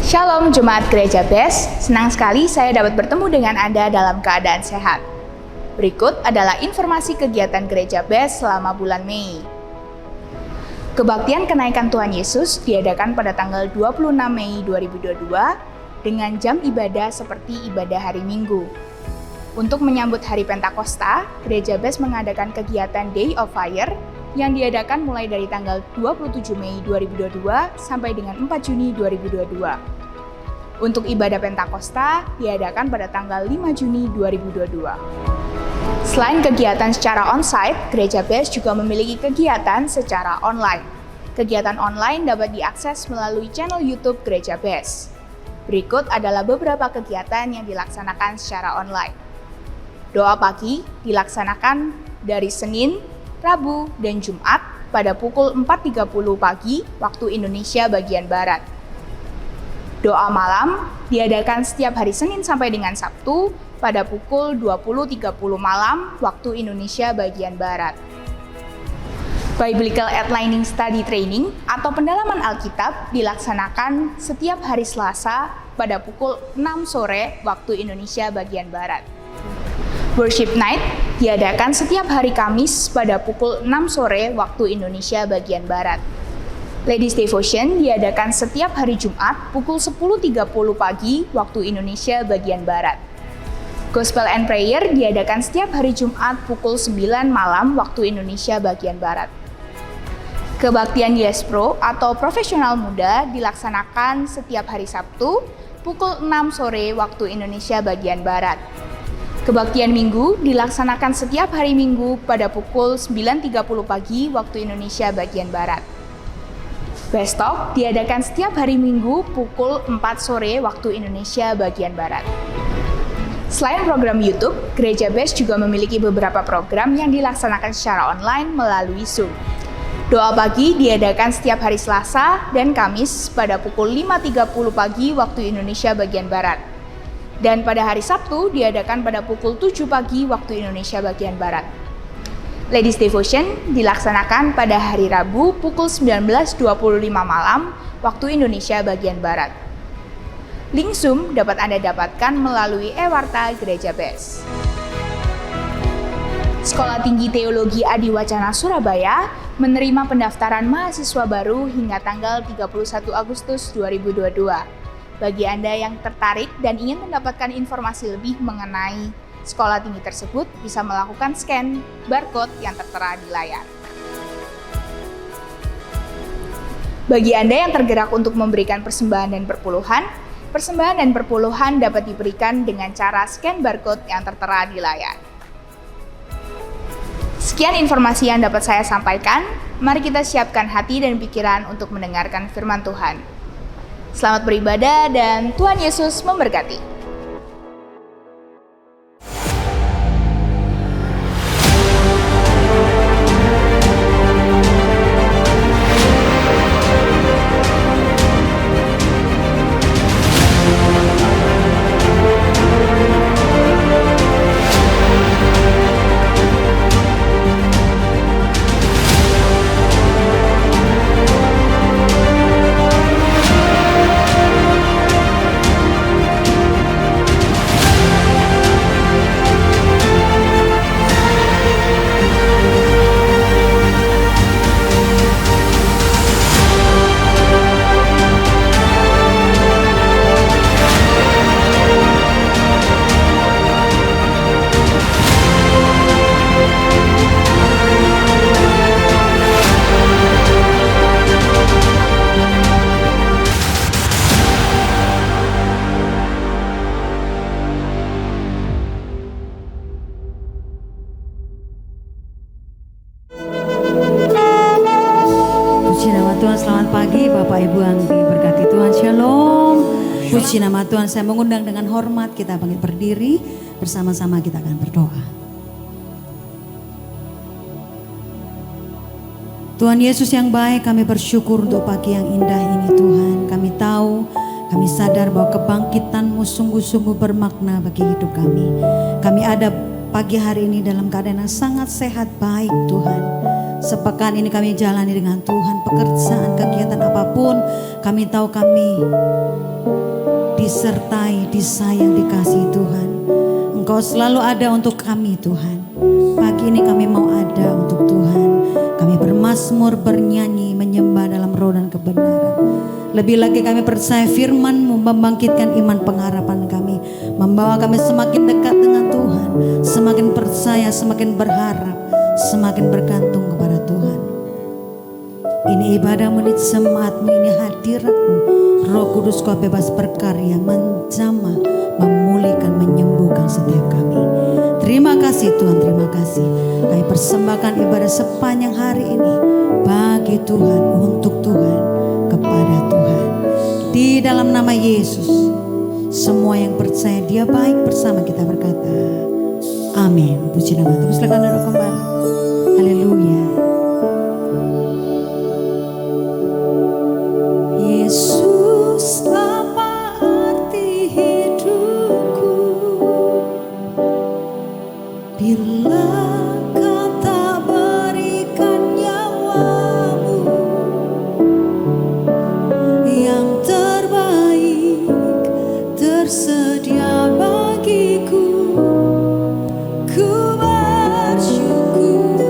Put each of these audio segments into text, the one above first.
Shalom Jemaat Gereja BES, senang sekali saya dapat bertemu dengan Anda dalam keadaan sehat. Berikut adalah informasi kegiatan Gereja BES selama bulan Mei. Kebaktian kenaikan Tuhan Yesus diadakan pada tanggal 26 Mei 2022 dengan jam ibadah seperti ibadah hari Minggu. Untuk menyambut hari Pentakosta, Gereja BES mengadakan kegiatan Day of Fire yang diadakan mulai dari tanggal 27 Mei 2022 sampai dengan 4 Juni 2022. Untuk ibadah Pentakosta diadakan pada tanggal 5 Juni 2022. Selain kegiatan secara on-site, Gereja BES juga memiliki kegiatan secara online. Kegiatan online dapat diakses melalui channel YouTube Gereja BES. Berikut adalah beberapa kegiatan yang dilaksanakan secara online. Doa pagi dilaksanakan dari Senin, Rabu, dan Jumat pada pukul 4.30 pagi waktu Indonesia bagian Barat. Doa malam diadakan setiap hari Senin sampai dengan Sabtu pada pukul 20.30 malam waktu Indonesia bagian Barat. Biblical Outlining Study Training atau pendalaman Alkitab dilaksanakan setiap hari Selasa pada pukul 6 sore waktu Indonesia bagian Barat. Worship Night diadakan setiap hari Kamis pada pukul 6 sore waktu Indonesia bagian Barat. Ladies Devotion diadakan setiap hari Jumat pukul 10.30 pagi waktu Indonesia bagian Barat. Gospel and Prayer diadakan setiap hari Jumat pukul 9 malam waktu Indonesia bagian Barat. Kebaktian Yes Pro atau Profesional Muda dilaksanakan setiap hari Sabtu pukul 6 sore waktu Indonesia bagian Barat. Kebaktian Minggu dilaksanakan setiap hari Minggu pada pukul 9.30 pagi waktu Indonesia bagian Barat. BES Talk diadakan setiap hari Minggu pukul 4 sore waktu Indonesia bagian Barat. Selain program YouTube, Gereja BES juga memiliki beberapa program yang dilaksanakan secara online melalui Zoom. Doa pagi diadakan setiap hari Selasa dan Kamis pada pukul 5.30 pagi waktu Indonesia bagian Barat. Dan pada hari Sabtu diadakan pada pukul 7 pagi waktu Indonesia bagian Barat. Ladies Devotion dilaksanakan pada hari Rabu pukul 19.25 malam waktu Indonesia bagian Barat. Link Zoom dapat Anda dapatkan melalui e-warta Gereja BES. Sekolah Tinggi Teologi Adiwacana Surabaya menerima pendaftaran mahasiswa baru hingga tanggal 31 Agustus 2022. Bagi Anda yang tertarik dan ingin mendapatkan informasi lebih mengenai sekolah tinggi tersebut, bisa melakukan scan barcode yang tertera di layar. Bagi Anda yang tergerak untuk memberikan persembahan dan perpuluhan dapat diberikan dengan cara scan barcode yang tertera di layar. Sekian informasi yang dapat saya sampaikan. Mari kita siapkan hati dan pikiran untuk mendengarkan firman Tuhan. Selamat beribadah dan Tuhan Yesus memberkati. Puji nama Tuhan, saya mengundang dengan hormat kita bangkit berdiri, bersama-sama kita akan berdoa. Tuhan Yesus yang baik, kami bersyukur untuk pagi yang indah ini Tuhan. Kami tahu, kami sadar bahwa kebangkitan-Mu sungguh-sungguh bermakna bagi hidup kami. Kami ada pagi hari ini dalam keadaan yang sangat sehat baik Tuhan. Sepekan ini kami jalani dengan Tuhan, pekerjaan, kegiatan apapun Kami tahu kami disertai, disayang, dikasihi Tuhan. Engkau selalu ada untuk kami Tuhan. Pagi ini kami mau ada untuk Tuhan. Kami bermazmur, bernyanyi, menyembah dalam roh dan kebenaran. Lebih lagi kami percaya firman-Mu membangkitkan iman pengharapan kami, membawa kami semakin dekat dengan Tuhan, semakin percaya, semakin berharap, semakin bergantung kepada Tuhan. Ini ibadah-Mu, ini jemaat-Mu, ini hadirat-Mu. Roh Kudus Kau bebas berkarya, menjamah, memulihkan, menyembuhkan setiap kami. Terima kasih Tuhan, terima kasih. Kami persembahkan ibadah sepanjang hari ini bagi Tuhan, untuk Tuhan, kepada Tuhan. Di dalam nama Yesus, semua yang percaya Dia baik bersama kita berkata, amin. Puji nama Tuhan. Silakan duduk kembali. Haleluya. Yesus, apa arti hidupku bila Kau tak berikan nyawa-Mu yang terbaik tersedia bagiku. Ku bersyukur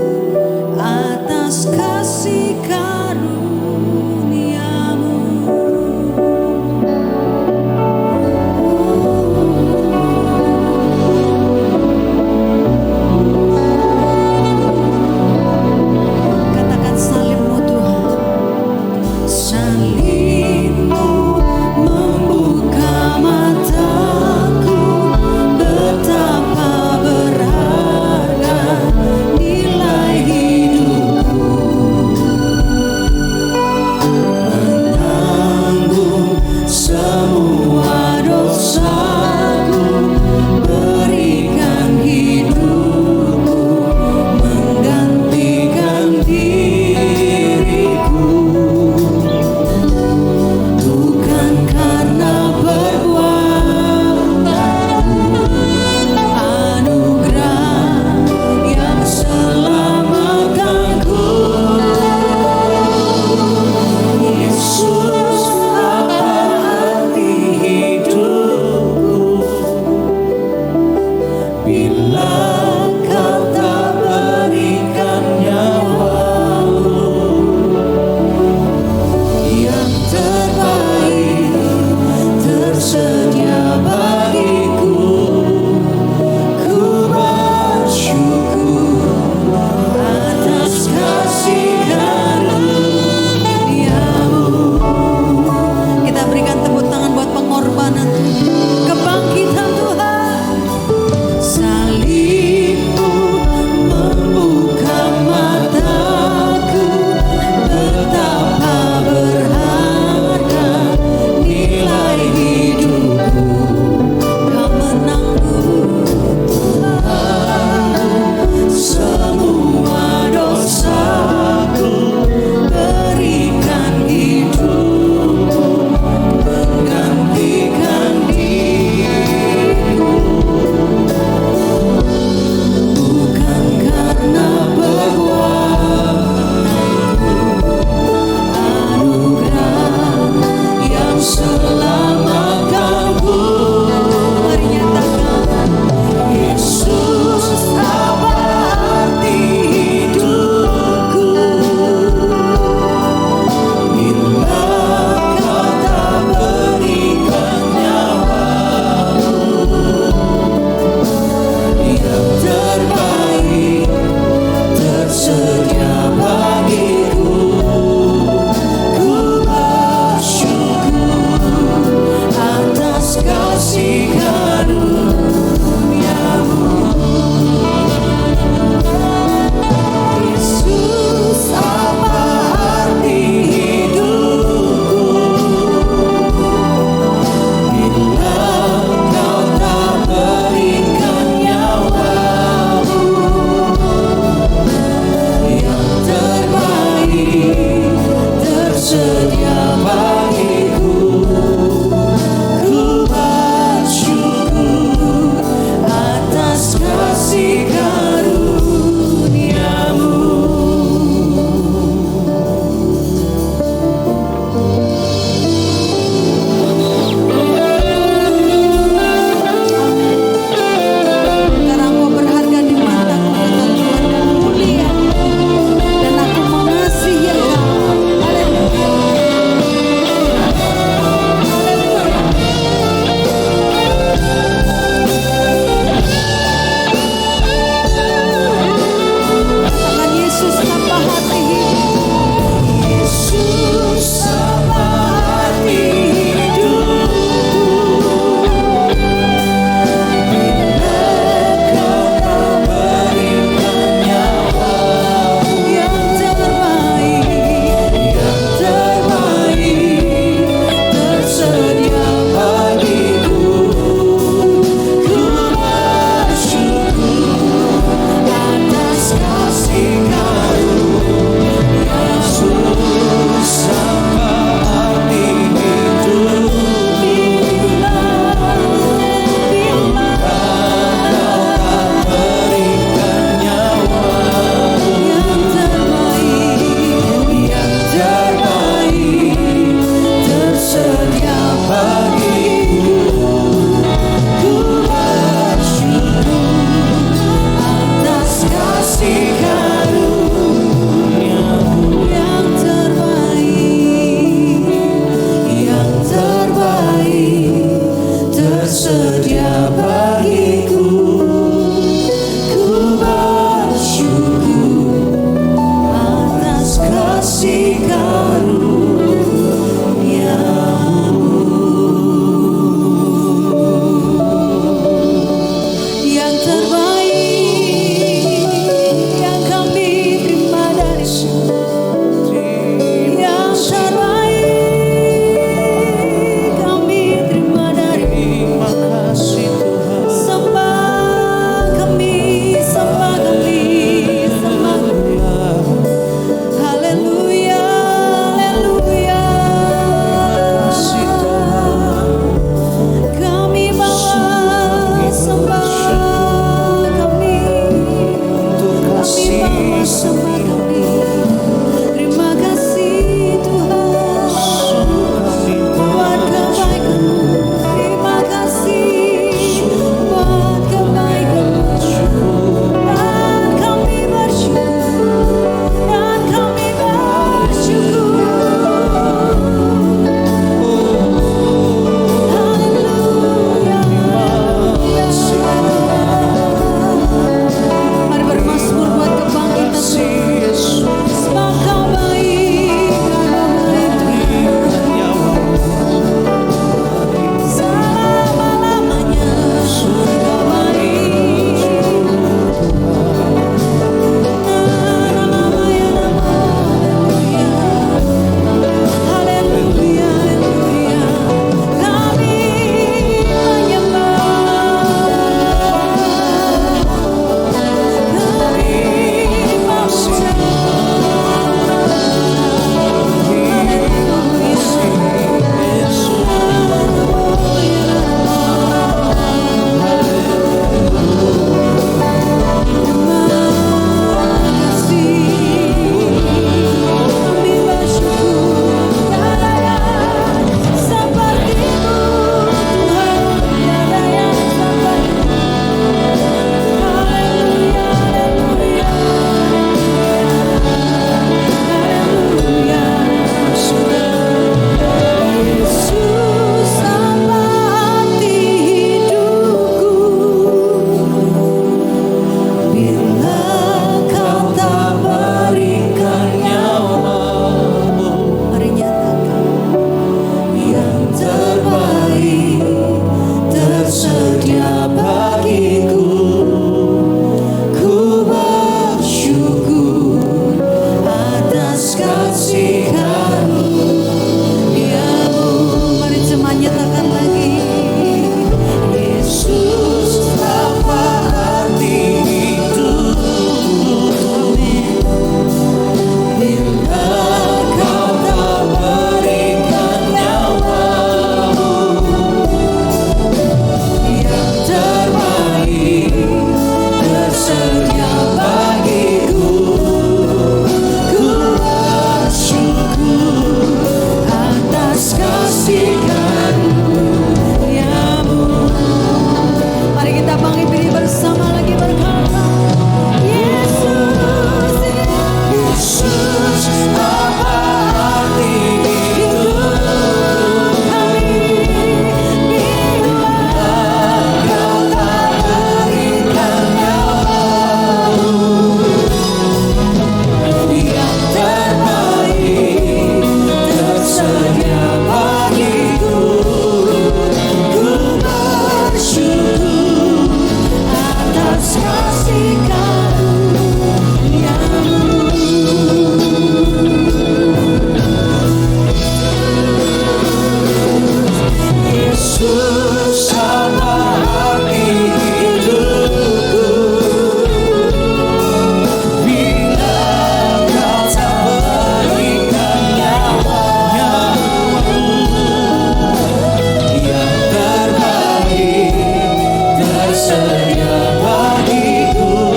setia bagiku.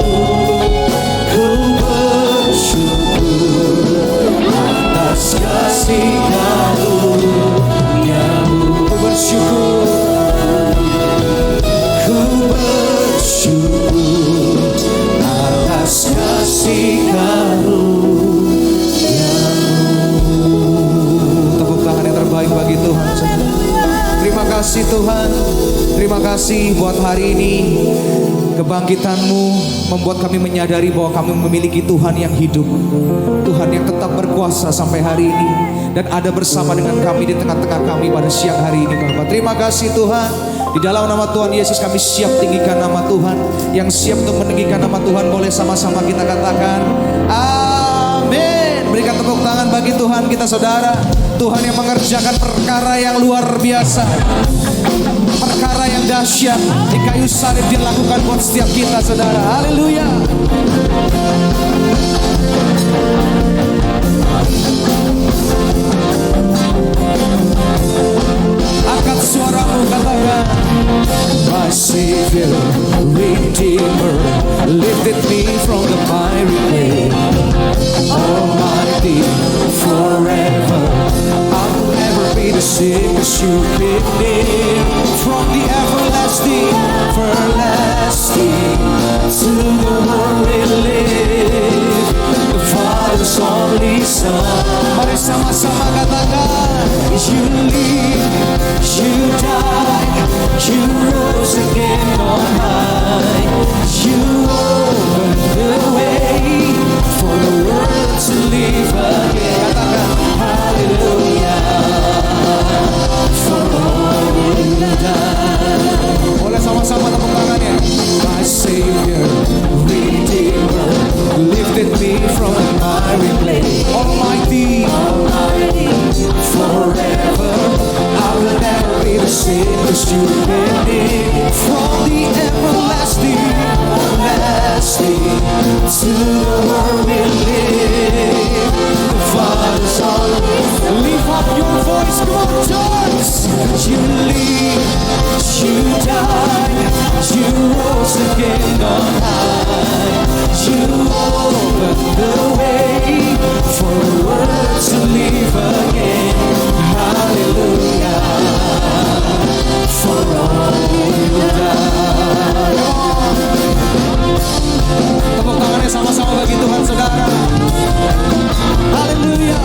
Ku bersyukur atas kasih karunia-Mu. Ku bersyukur, ku bersyukur atas kasih karunia-Mu. Tepuk tangan yang terbaik bagi Tuhan. Terima kasih Tuhan, terima kasih buat hari ini. Kebangkitan-Mu membuat kami menyadari bahwa kami memiliki Tuhan yang hidup, Tuhan yang tetap berkuasa sampai hari ini, dan ada bersama dengan kami di tengah-tengah kami pada siang hari ini Bapak. Terima kasih Tuhan. Di dalam nama Tuhan Yesus kami siap tinggikan nama Tuhan. Yang siap untuk meninggikan nama Tuhan boleh sama-sama kita katakan amin. Berikan tepuk tangan bagi Tuhan kita saudara. Tuhan yang mengerjakan perkara yang luar biasa, perkara yang dahsyat di kayu salib dilakukan buat setiap kita saudara. Haleluya. Angkat suaramu katakan, my Savior, Redeemer, lifted me from the miry clay. Almighty, forever, I will never be the same, 'cause you picked me from the everlasting, everlasting to the world we live. The Father's only Son. Mari sama-sama katakan, you live, you died, you rose again on high. You opened the way for the world to live again. Katakan hallelujah for all you done. Boleh sama-sama tepuk tangannya. My Savior, Redeemer, lifted me from the miry clay. Almighty, Almighty, forever, I will never be the same, 'cause you made me from the everlasting, everlasting to the world we live. The Father's always. Lift up your voice, come on, church. You live, you died, you rose again on high. You opened the way for the world to live again. Hallelujah for all you done. Tepuk tangannya sama-sama bagi Tuhan saudara. Haleluya.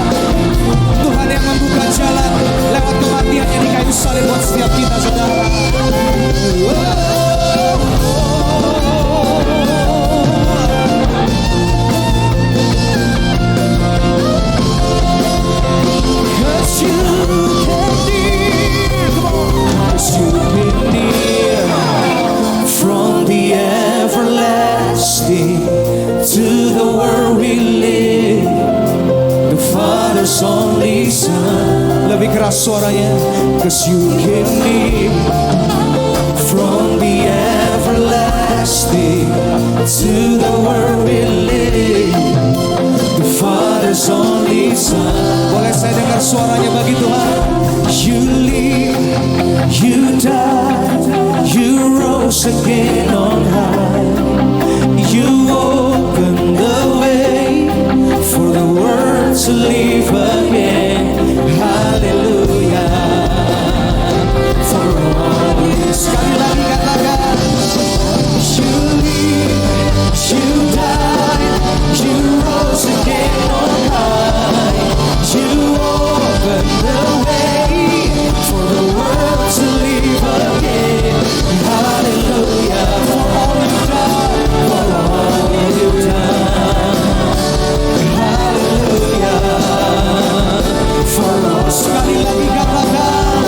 Tuhan yang membuka jalan lewat kematiannya di kayu salib buat setiap kita saudara. Cause you came near, come on. Cause you came near from the everlasting to the world we live. The Father's only Son. Lebih keras suaranya. Cause you came near from the everlasting to the world we live. The Father's only Son. Boleh saya dengar suaranya bagi Tuhan. You live, you died, you rose again on high. You opened the way for the world to live again. Hallelujah for all you. Sekali lagi katakan, you live, you died, you rose again on high. You opened the way for the world to live again. Hallelujah for all you done, for all you done. Hallelujah for all. Sekali lagi katakan,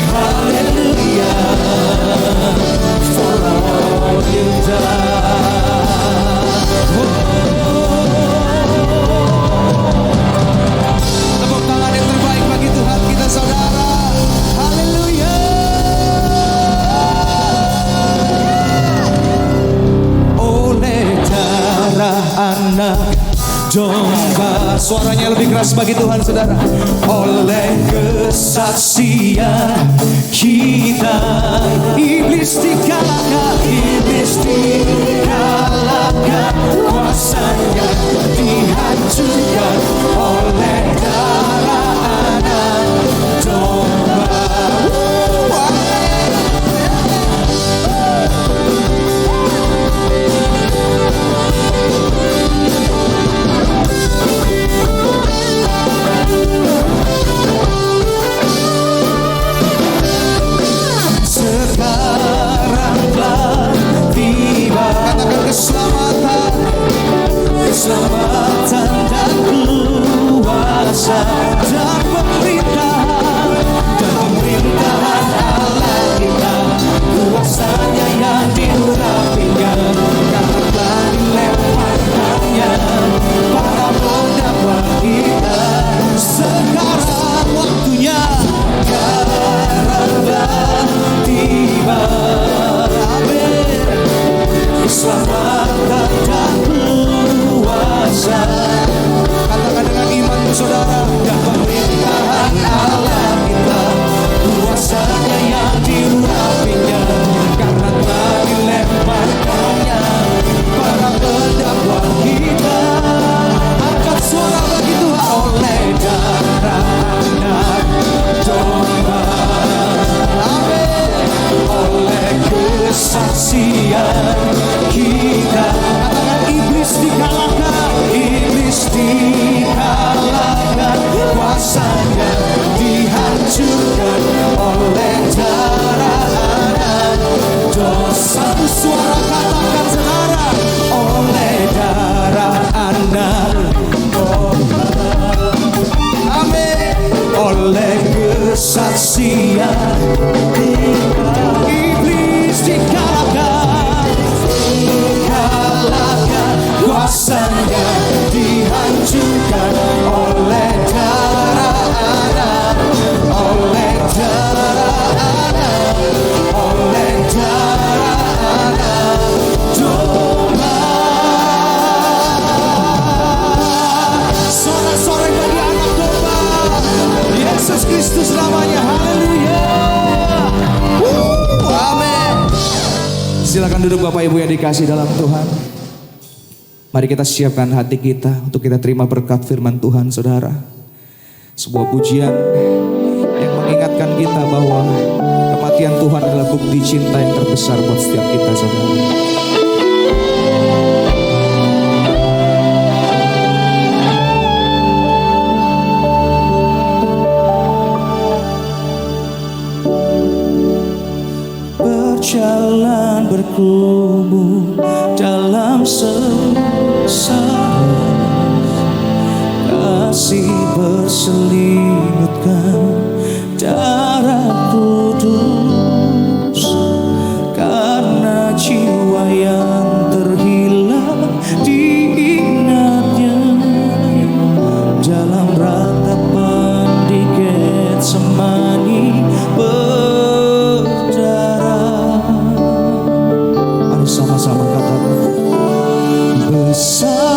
hallelujah for all you done. Tepuk tangan yang terbaik bagi Tuhan kita saudara. Haleluya. Oleh darah anak domba. Suaranya lebih keras bagi Tuhan saudara. Oleh kesaksian kita iblis dikalahkan. dihancurkan oleh darah anak domba. Sekaranglah tiba, katakan keselamatan, keselamatan dan kuasa dan pemerintahan Allah kita, kuasanya yang diurapinya karena telah dilemparkannya para pendakwa kita. Sekarang waktunya, sekaranglah tiba, amin, keselamatan dan kuasa, katakan dengan imanmu saudara, dan pemerintahan Allah kita, kuasanya yang diurapinya karena telah dilemparkannya para pendakwa kita. Angkat suara bagi Tuhan, oleh darah anak domba, amin, oleh kesaksian kita, katakan iblis dikalahkan, iblis dikalahkan, kuasanya dihancurkan oleh darah anak domba. Satu suara katakan sekarang, oleh darah anak domba, amin, oleh kesaksian kita, iblis dikalahkan, kuasanya dihancurkan oleh darah anak, oleh darah anak, oleh darah anak domba. Sorak-sorai bagi anak domba, Yesus Kristus namanya, haleluya. Amin. Silakan duduk Bapak Ibu yang dikasih dalam Tuhan. Mari kita siapkan hati kita untuk kita terima berkat firman Tuhan, saudara. Sebuah pujian yang mengingatkan kita bahwa kematian Tuhan adalah bukti cinta yang terbesar buat setiap kita, saudara. Berjalan bergumul dalam sengsara, kasih berselimutkan darah kudus, karena jiwa yang terhilang diingatnya dalam ratapan di Getsemani berdarah. Mari sama-sama katakan, besar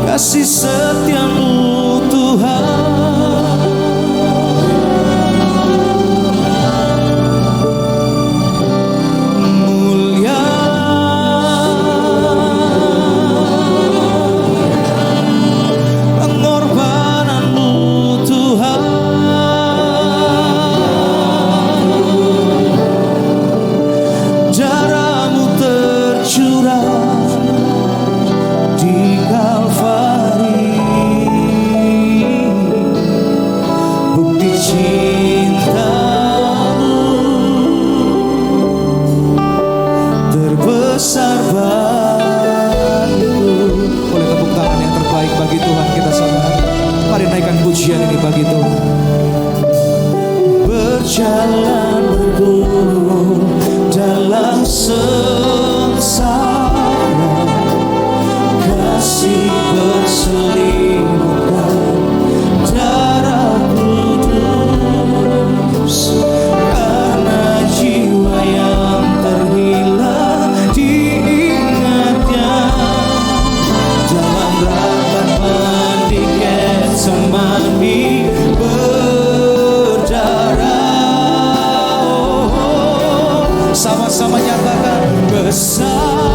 kasih setiamu Tuhan, mulia pengorbananmu Tuhan, darahmu tercurah di Kalvari, bukti cintamu terbesar bagiku. Boleh tepuk tangan yang terbaik bagi Tuhan kita, saudara. Mari naikkan pujian ini bagi Tuhan. Berjalan bergumul dalam sengsara, kasih berselimutkan darah kudus, karena jiwa yang terhilang diingatnya dalam ratapan di Getsemani berdarah. Sama-sama nyatakan, besar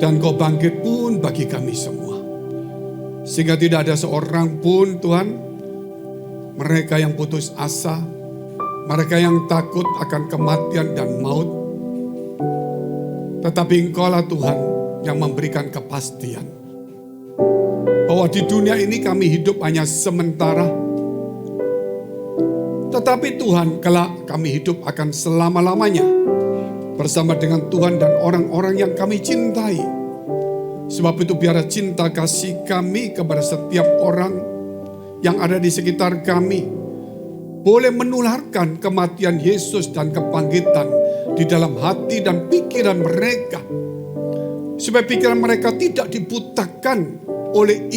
Dan Kau bangkit pun bagi kami semua. Sehingga tidak ada seorang pun Tuhan, mereka yang putus asa, mereka yang takut akan kematian dan maut. Tetapi Engkau-lah Tuhan yang memberikan kepastian. Bahwa di dunia ini kami hidup hanya sementara. Tetapi Tuhan, kelak kami hidup akan selama-lamanya bersama dengan Tuhan dan orang-orang yang kami cintai. Sebab itu biarlah cinta kasih kami kepada setiap orang yang ada di sekitar kami boleh menularkan kematian Yesus dan kebangkitan di dalam hati dan pikiran mereka. Supaya pikiran mereka tidak dibutakan oleh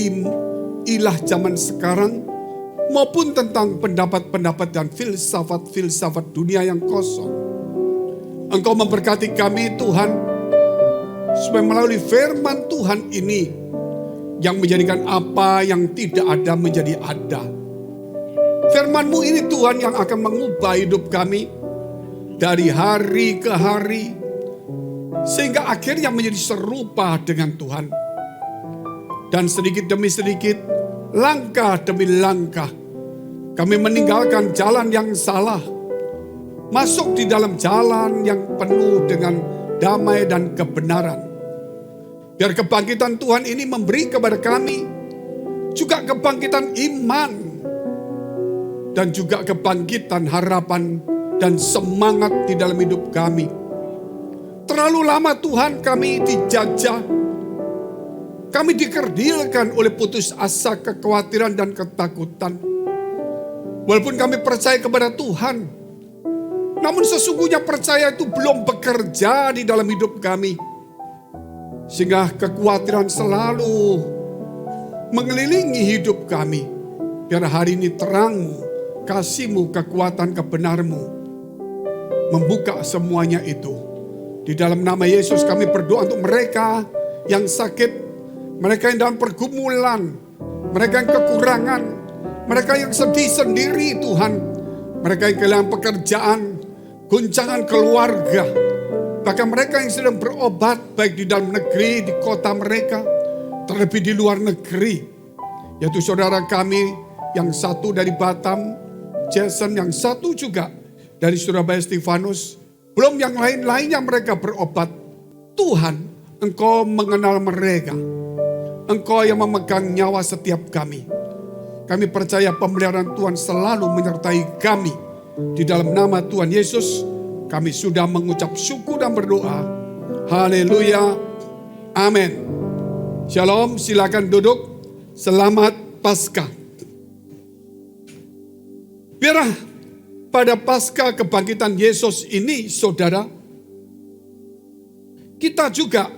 ilah zaman sekarang maupun tentang pendapat-pendapat dan filsafat-filsafat dunia yang kosong. Engkau memberkati kami Tuhan, supaya melalui firman Tuhan ini yang menjadikan apa yang tidak ada menjadi ada. Firman-Mu ini Tuhan yang akan mengubah hidup kami dari hari ke hari, sehingga akhirnya menjadi serupa dengan Tuhan. Dan sedikit demi sedikit, langkah demi langkah, kami meninggalkan jalan yang salah, masuk di dalam jalan yang penuh dengan damai dan kebenaran. Biar kebangkitan Tuhan ini memberi kepada kami juga kebangkitan iman dan juga kebangkitan harapan dan semangat di dalam hidup kami. Terlalu lama Tuhan kami dijajah, kami dikerdilkan oleh putus asa, kekhawatiran dan ketakutan. Walaupun kami percaya kepada Tuhan, namun sesungguhnya percaya itu belum bekerja di dalam hidup kami. Sehingga kekhawatiran selalu mengelilingi hidup kami. Biar hari ini terang-Mu, kasih-Mu, kekuatan, kebenar-Mu membuka semuanya itu. Di dalam nama Yesus kami berdoa untuk mereka yang sakit, mereka yang dalam pergumulan, mereka yang kekurangan, mereka yang sedih sendiri Tuhan, mereka yang kehilangan pekerjaan, guncangan keluarga, bahkan mereka yang sedang berobat baik di dalam negeri, di kota mereka, terlebih di luar negeri. Yaitu saudara kami yang satu dari Batam, Jason, yang satu juga dari Surabaya, Stefanus, belum yang lain-lainnya mereka berobat. Tuhan, Engkau mengenal mereka. Engkau yang memegang nyawa setiap kami. Kami percaya pemeliharaan Tuhan selalu menyertai kami. Di dalam nama Tuhan Yesus, kami sudah mengucap syukur dan berdoa. Haleluya. Amin. Shalom, silakan duduk. Selamat Paskah. Biarlah pada Paskah kebangkitan Yesus ini, saudara, kita juga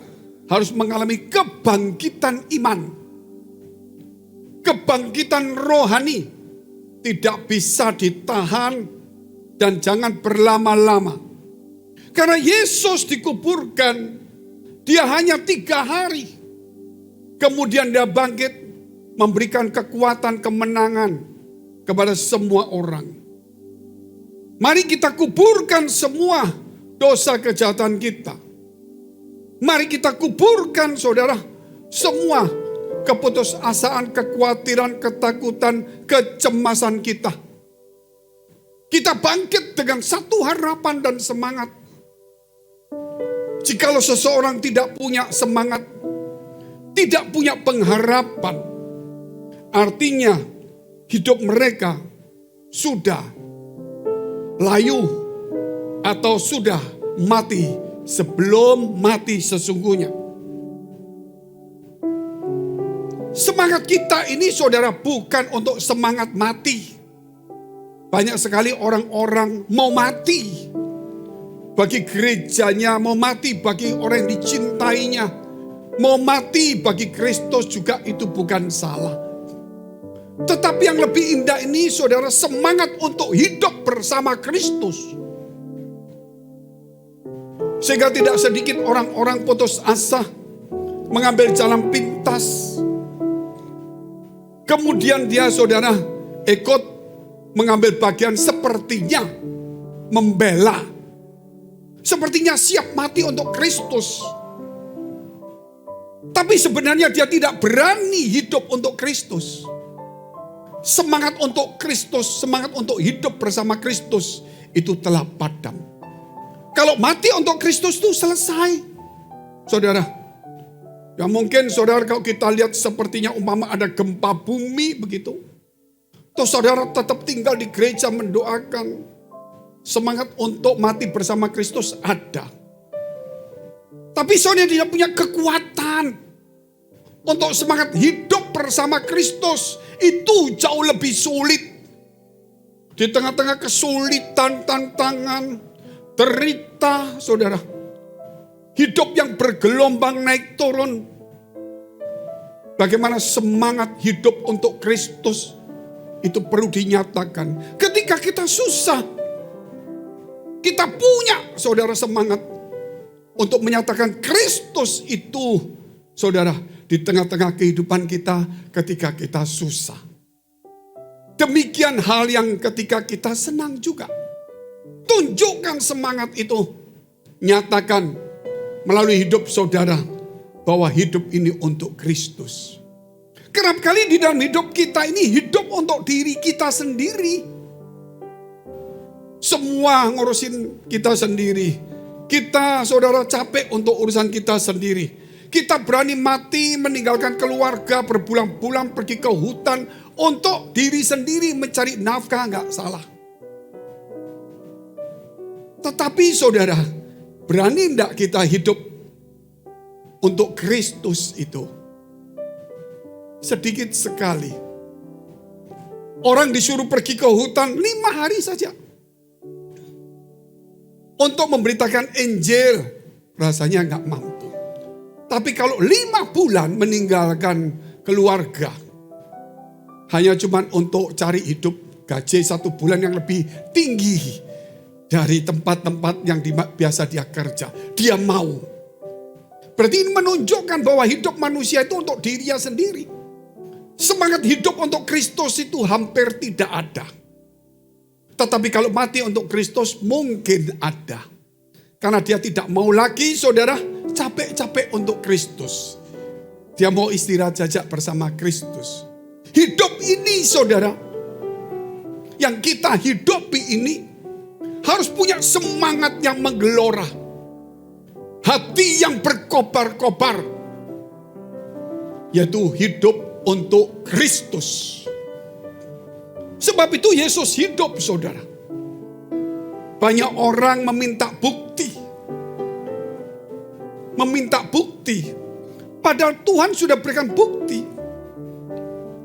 harus mengalami kebangkitan iman. Kebangkitan rohani tidak bisa ditahan dan jangan berlama-lama. Karena Yesus dikuburkan, dia hanya 3 hari. Kemudian dia bangkit, memberikan kekuatan, kemenangan kepada semua orang. Mari kita kuburkan semua dosa kejahatan kita. Mari kita kuburkan saudara semua keputusasaan, kekhawatiran, ketakutan, kecemasan kita. Kita bangkit dengan satu harapan dan semangat. Jikalau seseorang tidak punya semangat, tidak punya pengharapan, artinya hidup mereka sudah layu atau sudah mati sebelum mati sesungguhnya. Semangat kita ini saudara bukan untuk semangat mati. Banyak sekali orang-orang mau mati bagi gerejanya, mau mati bagi orang yang dicintainya, mau mati bagi Kristus juga itu bukan salah. Tetapi yang lebih indah ini saudara, semangat untuk hidup bersama Kristus. Sehingga tidak sedikit orang-orang putus asa, mengambil jalan pintas. Kemudian dia saudara ikut mengambil bagian sepertinya membela. Sepertinya siap mati untuk Kristus. Tapi sebenarnya dia tidak berani hidup untuk Kristus. Semangat untuk Kristus, semangat untuk hidup bersama Kristus itu telah padam. Kalau mati untuk Kristus itu selesai. Saudara, ya mungkin saudara kalau kita lihat sepertinya umpama ada gempa bumi begitu. Terus saudara tetap tinggal di gereja mendoakan. Semangat untuk mati bersama Kristus ada. Tapi saudara tidak punya kekuatan untuk semangat hidup bersama Kristus. Itu jauh lebih sulit. Di tengah-tengah kesulitan, tantangan, derita, saudara. Hidup yang bergelombang naik turun. Bagaimana semangat hidup untuk Kristus itu perlu dinyatakan. Ketika kita susah, kita punya saudara semangat untuk menyatakan Kristus itu saudara di tengah-tengah kehidupan kita ketika kita susah. Demikian hal yang ketika kita senang juga. Tunjukkan semangat itu. Nyatakan melalui hidup saudara bahwa hidup ini untuk Kristus. Kerap kali di dalam hidup kita ini hidup untuk diri kita sendiri. Semua ngurusin kita sendiri. Kita saudara capek untuk urusan kita sendiri. Kita berani mati meninggalkan keluarga berbulan-bulan pergi ke hutan untuk diri sendiri mencari nafkah, enggak salah. Tetapi saudara, berani enggak kita hidup untuk Kristus itu? Sedikit sekali. Orang disuruh pergi ke hutan 5 hari saja. Untuk memberitakan Injil, rasanya enggak mampu. Tapi kalau 5 bulan meninggalkan keluarga, hanya cuma untuk cari hidup, gaji 1 bulan yang lebih tinggi dari tempat-tempat yang biasa dia kerja. Dia mau. Berarti ini menunjukkan bahwa hidup manusia itu untuk dirinya sendiri. Semangat hidup untuk Kristus itu hampir tidak ada. Tetapi kalau mati untuk Kristus mungkin ada. Karena dia tidak mau lagi saudara capek-capek untuk Kristus. Dia mau istirahat saja bersama Kristus. Hidup ini saudara, yang kita hidupi ini harus punya semangat yang menggelora. Hati yang berkobar-kobar. Yaitu hidup untuk Kristus. Sebab itu Yesus hidup saudara. Banyak orang meminta bukti. Meminta bukti. Padahal Tuhan sudah berikan bukti.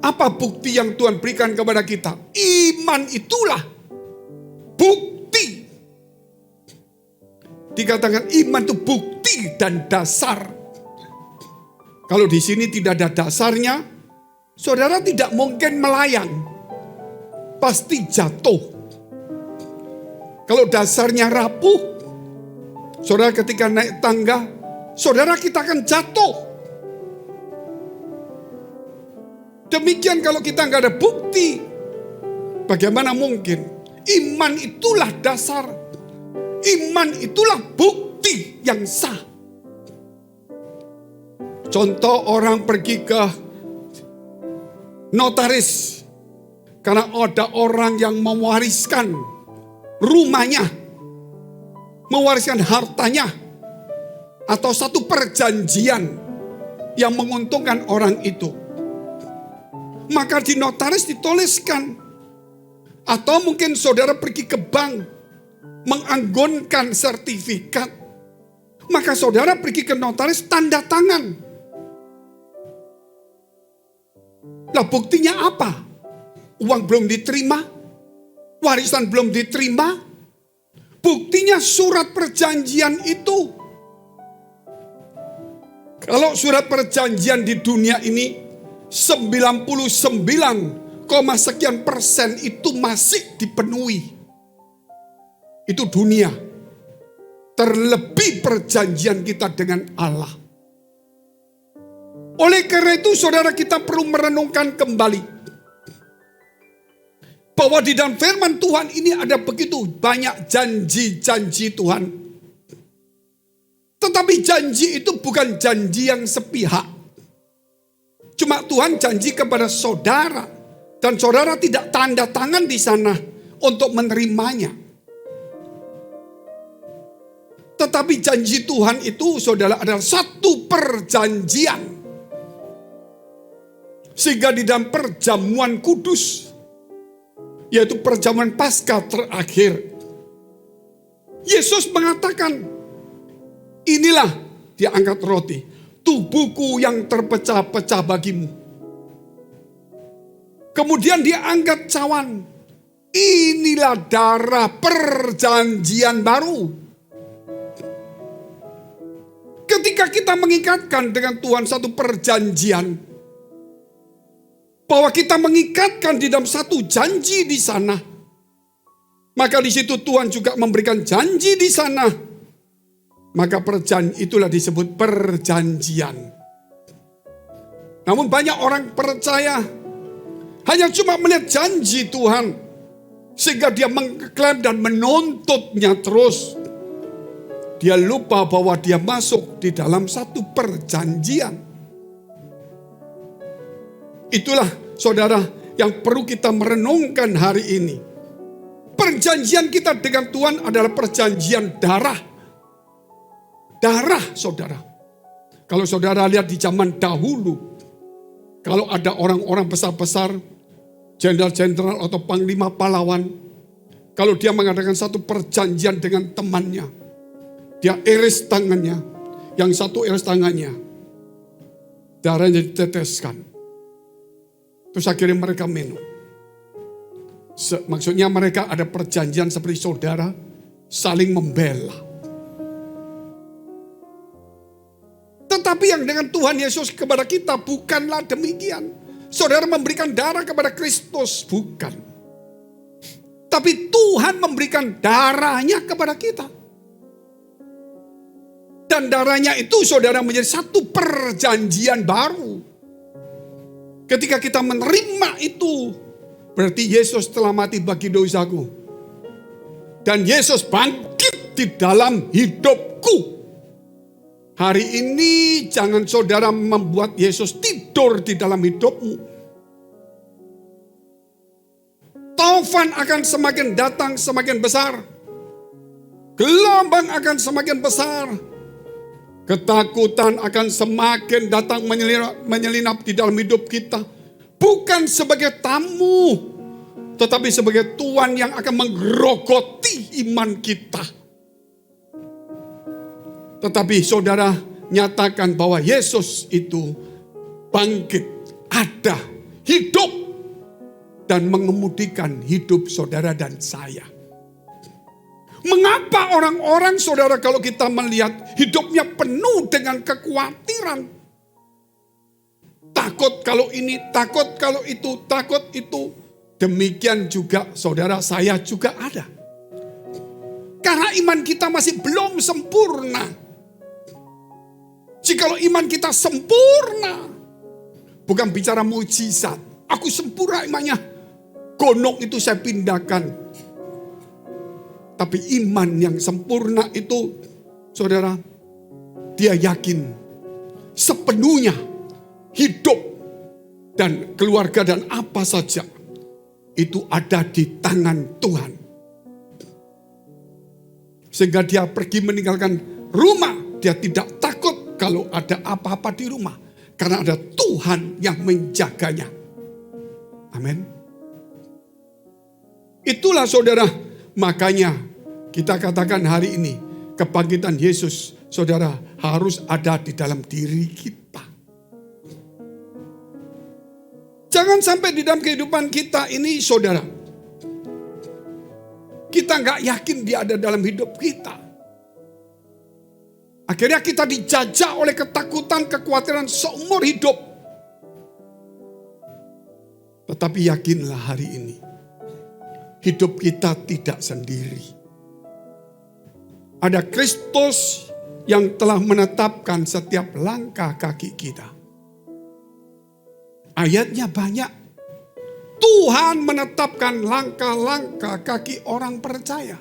Apa bukti yang Tuhan berikan kepada kita? Iman itulah bukti. Dikatakan iman itu bukti dan dasar. Kalau di sini tidak ada dasarnya, saudara tidak mungkin melayang. Pasti jatuh. Kalau dasarnya rapuh, saudara ketika naik tangga, saudara kita akan jatuh. Demikian kalau kita nggak ada bukti, bagaimana mungkin? Iman itulah dasar. Iman itulah bukti yang sah. Contoh orang pergi ke notaris karena ada orang yang mewariskan rumahnya, mewariskan hartanya, atau satu perjanjian yang menguntungkan orang itu. Maka di notaris dituliskan. Atau mungkin saudara pergi ke bank, menganggunkan sertifikat. Maka saudara pergi ke notaris, tanda tangan. Lah buktinya apa? Uang belum diterima, warisan belum diterima. Buktinya surat perjanjian itu. Kalau surat perjanjian di dunia ini 99, sekian persen itu masih dipenuhi. Itu dunia. Terlebih perjanjian kita dengan Allah. Oleh karena itu saudara kita perlu merenungkan kembali. Bahwa di dalam firman Tuhan ini ada begitu banyak janji-janji Tuhan. Tetapi janji itu bukan janji yang sepihak. Tuhan janji kepada saudara dan saudara tidak tanda tangan di sana untuk menerimanya. Tetapi janji Tuhan itu saudara adalah satu perjanjian. Sehingga di dalam perjamuan kudus, yaitu perjamuan Paskah terakhir, Yesus mengatakan, inilah, dia angkat roti, tubuhku yang terpecah-pecah bagimu. Kemudian dia angkat cawan, inilah darah perjanjian baru. Ketika kita mengikatkan dengan Tuhan satu perjanjian, bahwa kita mengikatkan di dalam satu janji di sana, maka di situ Tuhan juga memberikan janji di sana. Maka perjanjian itulah disebut perjanjian. Namun banyak orang percaya hanya cuma melihat janji Tuhan, sehingga dia mengklaim dan menuntutnya terus. Dia lupa bahwa dia masuk di dalam satu perjanjian. Itulah saudara yang perlu kita merenungkan hari ini. Perjanjian kita dengan Tuhan adalah perjanjian darah. Darah saudara. Kalau saudara lihat di zaman dahulu, kalau ada orang-orang besar-besar, jenderal-jenderal atau panglima pahlawan, kalau dia mengadakan satu perjanjian dengan temannya, dia iris tangannya, yang satu iris tangannya, darahnya diteteskan. Terus akhirnya mereka minum. Maksudnya mereka ada perjanjian seperti saudara saling membela. Tetapi yang dengan Tuhan Yesus kepada kita bukanlah demikian. Saudara memberikan darah kepada Kristus, bukan. Tapi Tuhan memberikan darahnya kepada kita. Dan darahnya itu saudara menjadi satu perjanjian baru. Ketika kita menerima itu, berarti Yesus telah mati bagi dosaku. Dan Yesus bangkit di dalam hidupku. Hari ini jangan saudara membuat Yesus tidur di dalam hidupmu. Taufan akan semakin datang semakin besar. Gelombang akan semakin besar. Ketakutan akan semakin datang menyelinap di dalam hidup kita. Bukan sebagai tamu, tetapi sebagai Tuhan yang akan menggerogoti iman kita. Tetapi saudara nyatakan bahwa Yesus itu bangkit, ada, hidup, dan mengemudikan hidup saudara dan saya. Mengapa orang-orang saudara kalau kita melihat hidupnya penuh dengan kekhawatiran? Takut kalau ini, takut kalau itu, takut itu. Demikian juga saudara saya juga ada. Karena iman kita masih belum sempurna. Jikalau iman kita sempurna, bukan bicara mujizat. Aku sempurna imannya, gunung itu saya pindahkan. Tapi iman yang sempurna itu, saudara, dia yakin sepenuhnya hidup dan keluarga dan apa saja itu ada di tangan Tuhan. Sehingga dia pergi meninggalkan rumah, dia tidak takut kalau ada apa-apa di rumah. Karena ada Tuhan yang menjaganya. Amin. Itulah saudara, makanya kita katakan hari ini kebangkitan Yesus, saudara, harus ada di dalam diri kita. Jangan sampai di dalam kehidupan kita ini, saudara, kita nggak yakin dia ada dalam hidup kita. Akhirnya kita dijajah oleh ketakutan, kekhawatiran seumur hidup. Tetapi yakinlah hari ini, hidup kita tidak sendiri. Ada Kristus yang telah menetapkan setiap langkah kaki kita. Ayatnya banyak. Tuhan menetapkan langkah-langkah kaki orang percaya.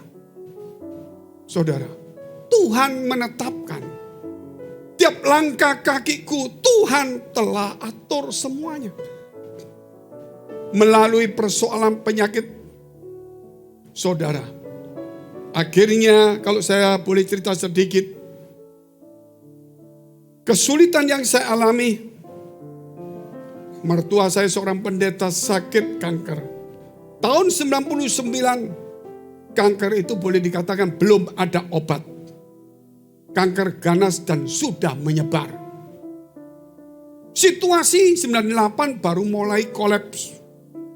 Saudara, Tuhan menetapkan. Dia Setiap langkah kakiku Tuhan telah atur semuanya. Melalui persoalan penyakit saudara. Akhirnya kalau saya boleh cerita sedikit. Kesulitan yang saya alami. Mertua saya seorang pendeta sakit kanker. Tahun 99 kanker itu boleh dikatakan belum ada obat. Kanker ganas dan sudah menyebar. Situasi 98 baru mulai kolaps.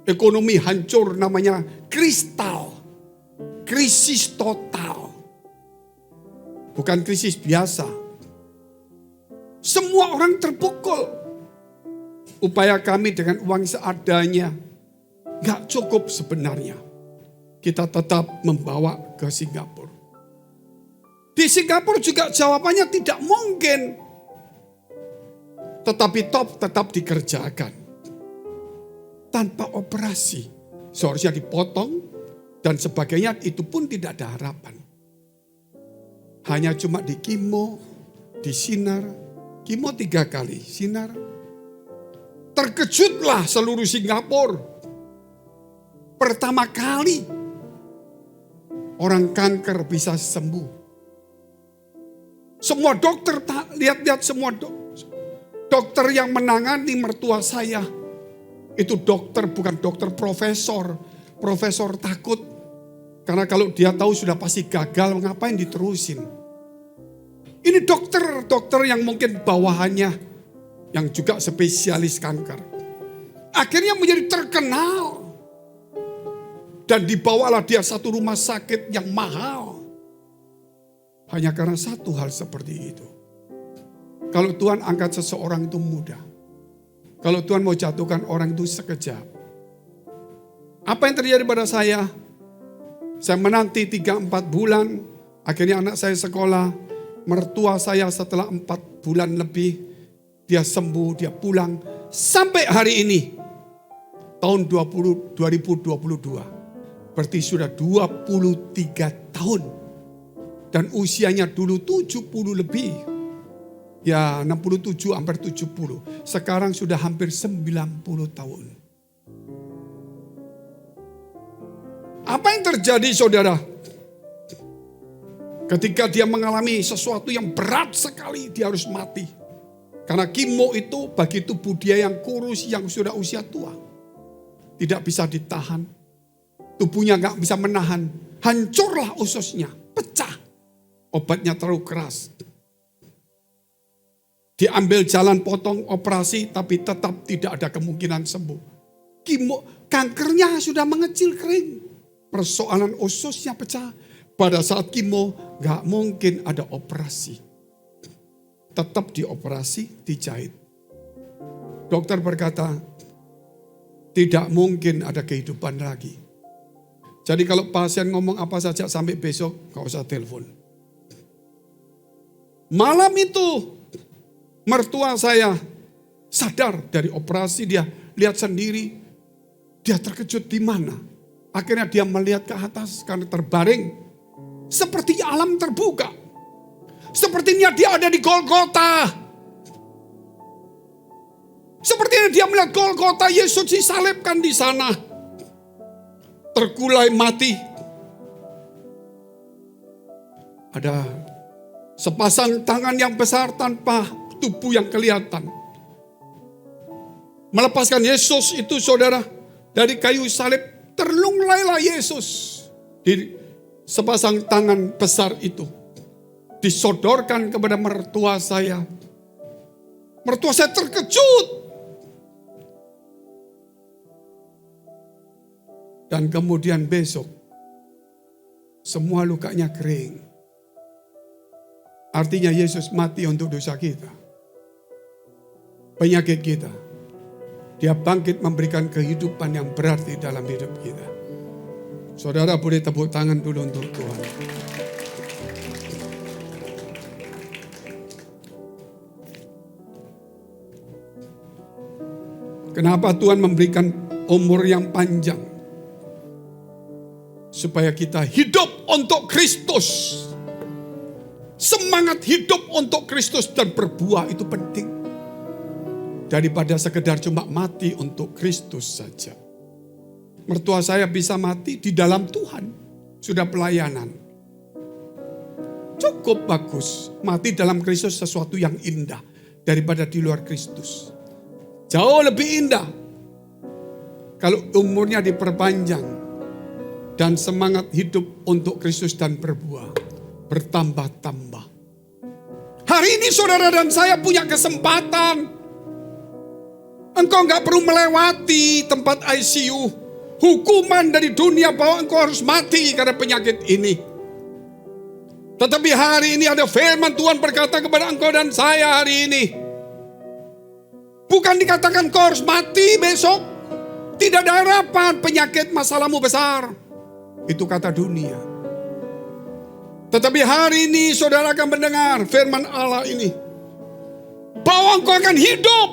Ekonomi hancur, namanya kristal. Krisis total. Bukan krisis biasa. Semua orang terpukul. Upaya kami dengan uang seadanya gak cukup sebenarnya. Kita tetap membawa ke Singapura. Di Singapura juga jawabannya tidak mungkin. Tetapi tetap dikerjakan. Tanpa operasi. Seharusnya dipotong dan sebagainya, itu pun tidak ada harapan. Hanya cuma di kimo, di sinar. Kimo 3 kali, sinar. Terkejutlah seluruh Singapura. Pertama kali orang kanker bisa sembuh. Semua dokter, lihat-lihat semua dokter yang menangani mertua saya. Itu dokter, bukan dokter profesor. Profesor takut. Karena kalau dia tahu sudah pasti gagal, ngapain diterusin. Ini dokter yang mungkin bawahannya, yang juga spesialis kanker. Akhirnya menjadi terkenal. Dan dibawalah dia satu rumah sakit yang mahal. Hanya karena satu hal seperti itu. Kalau Tuhan angkat seseorang itu mudah. Kalau Tuhan mau jatuhkan orang itu sekejap. Apa yang terjadi pada saya? Saya menanti 3-4 bulan. Akhirnya anak saya sekolah. Mertua saya setelah 4 bulan lebih. Dia sembuh, dia pulang. Sampai hari ini. Tahun 2022. Berarti sudah 23 tahun. Dan usianya dulu 70 lebih. Ya 67 hampir 70. Sekarang sudah hampir 90 tahun. Apa yang terjadi saudara? Ketika dia mengalami sesuatu yang berat sekali, dia harus mati. Karena kimo itu bagi tubuh dia yang kurus, yang sudah usia tua. Tidak bisa ditahan. Tubuhnya gak bisa menahan. Hancurlah ususnya, pecah. Obatnya terlalu keras. Diambil jalan potong operasi, tapi tetap tidak ada kemungkinan sembuh. Kankernya sudah mengecil kering. Persoalan ususnya pecah. Pada saat kimo gak mungkin ada operasi. Tetap dioperasi, dijahit. Dokter berkata, tidak mungkin ada kehidupan lagi. Jadi kalau pasien ngomong apa saja sampai besok, gak usah telepon. Malam itu, mertua saya sadar dari operasi, dia lihat sendiri, dia terkejut di mana. Akhirnya dia melihat ke atas karena terbaring. Seperti alam terbuka. Sepertinya dia ada di Golgota. Sepertinya dia melihat Golgota, Yesus disalibkan di sana. Terkulai mati. Ada sepasang tangan yang besar tanpa tubuh yang kelihatan. Melepaskan Yesus itu saudara dari kayu salib. Terlunglailah Yesus di sepasang tangan besar itu. Disodorkan kepada mertua saya. Mertua saya terkejut. Dan kemudian besok semua lukanya kering. Artinya Yesus mati untuk dosa kita. Penyakit kita. Dia bangkit memberikan kehidupan yang berarti dalam hidup kita. Saudara boleh tepuk tangan dulu untuk Tuhan. Kenapa Tuhan memberikan umur yang panjang? Supaya kita hidup untuk Kristus. Semangat hidup untuk Kristus dan berbuah itu penting. Daripada sekedar cuma mati untuk Kristus saja. Mertua saya bisa mati di dalam Tuhan. Sudah pelayanan. Cukup bagus. Mati dalam Kristus sesuatu yang indah. Daripada di luar Kristus. Jauh lebih indah. Kalau umurnya diperpanjang. Dan semangat hidup untuk Kristus dan berbuah. Bertambah-tambah. Hari ini saudara dan saya punya kesempatan. Engkau gak perlu melewati tempat ICU. Hukuman dari dunia bahwa engkau harus mati karena penyakit ini. Tetapi hari ini ada firman Tuhan berkata kepada engkau dan saya hari ini. Bukan dikatakan engkau harus mati besok. Tidak ada harapan, penyakit masalahmu besar. Itu kata dunia. Tetapi hari ini saudara akan mendengar firman Allah ini. Bahwa engkau akan hidup.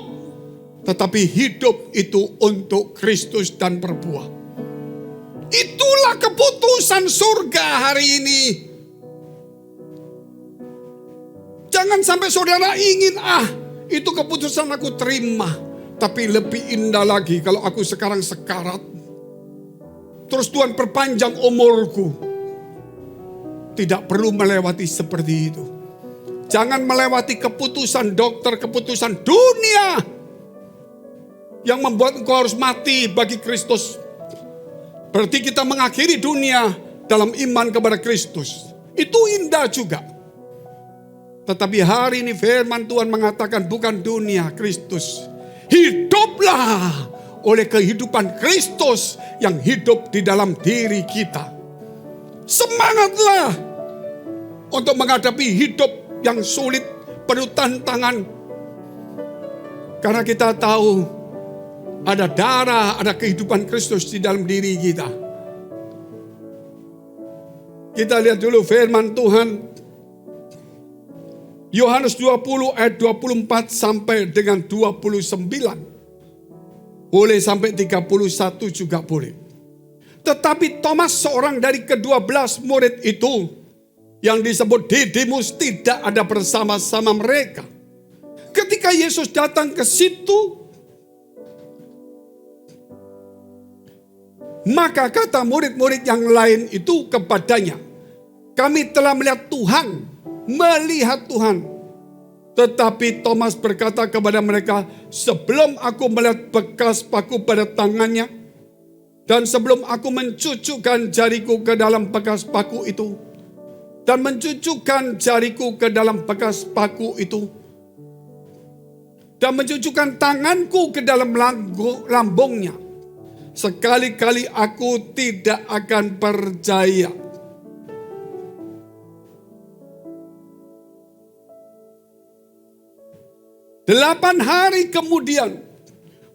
Tetapi hidup itu untuk Kristus dan berbuah. Itulah keputusan surga hari ini. Jangan sampai saudara ingin, itu keputusan aku terima. Tapi lebih indah lagi kalau aku sekarang sekarat. Terus Tuhan perpanjang umurku. Tidak perlu melewati seperti itu. Jangan melewati keputusan dokter, keputusan dunia. Yang membuat engkau harus mati bagi Kristus. Berarti kita mengakhiri dunia dalam iman kepada Kristus. Itu indah juga. Tetapi hari ini firman Tuhan mengatakan bukan dunia, Kristus. Hiduplah oleh kehidupan Kristus yang hidup di dalam diri kita. Semangatlah untuk menghadapi hidup yang sulit, penuh tantangan. Karena kita tahu ada darah, ada kehidupan Kristus di dalam diri kita. Kita lihat dulu firman Tuhan. Yohanes 20 ayat 24 sampai dengan 29. Boleh sampai 31 juga boleh. Tetapi Thomas, seorang dari ke-12 murid itu, yang disebut Didimus, tidak ada bersama-sama mereka. Ketika Yesus datang ke situ, maka kata murid-murid yang lain itu kepadanya, kami telah melihat Tuhan. Tetapi Thomas berkata kepada mereka, sebelum aku melihat bekas paku pada tangannya, dan sebelum aku mencucukkan jariku ke dalam bekas paku itu, dan mencucukkan jariku ke dalam bekas paku itu, dan mencucukkan tanganku ke dalam lambungnya, sekali-kali aku tidak akan percaya. Delapan hari kemudian,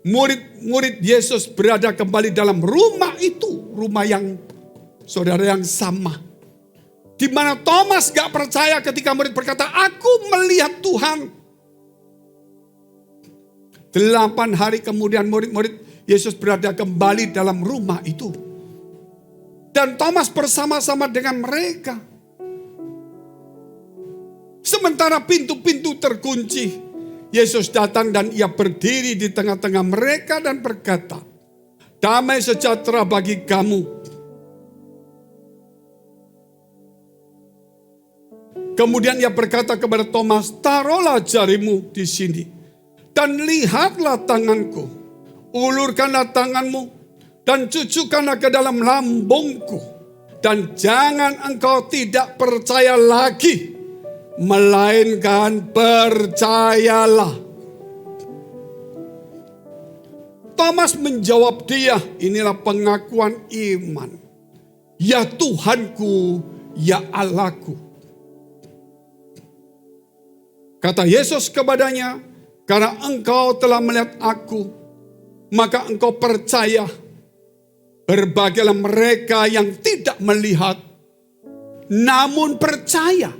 murid-murid Yesus berada kembali dalam rumah itu. Rumah yang saudara yang sama. Di mana Thomas gak percaya ketika murid berkata, aku melihat Tuhan. 8 hari kemudian murid-murid Yesus berada kembali dalam rumah itu. Dan Thomas bersama-sama dengan mereka. Sementara pintu-pintu terkunci, Yesus datang dan ia berdiri di tengah-tengah mereka dan berkata, damai sejahtera bagi kamu. Kemudian ia berkata kepada Thomas, taruhlah jarimu di sini dan lihatlah tanganku. Ulurkanlah tanganmu dan cucukkanlah ke dalam lambungku. Dan jangan engkau tidak percaya lagi, melainkan percayalah. Thomas menjawab dia, inilah pengakuan iman. Ya Tuhanku, ya Allahku. Kata Yesus kepadanya, karena engkau telah melihat aku, maka engkau percaya. Berbahagialah mereka yang tidak melihat, namun percaya.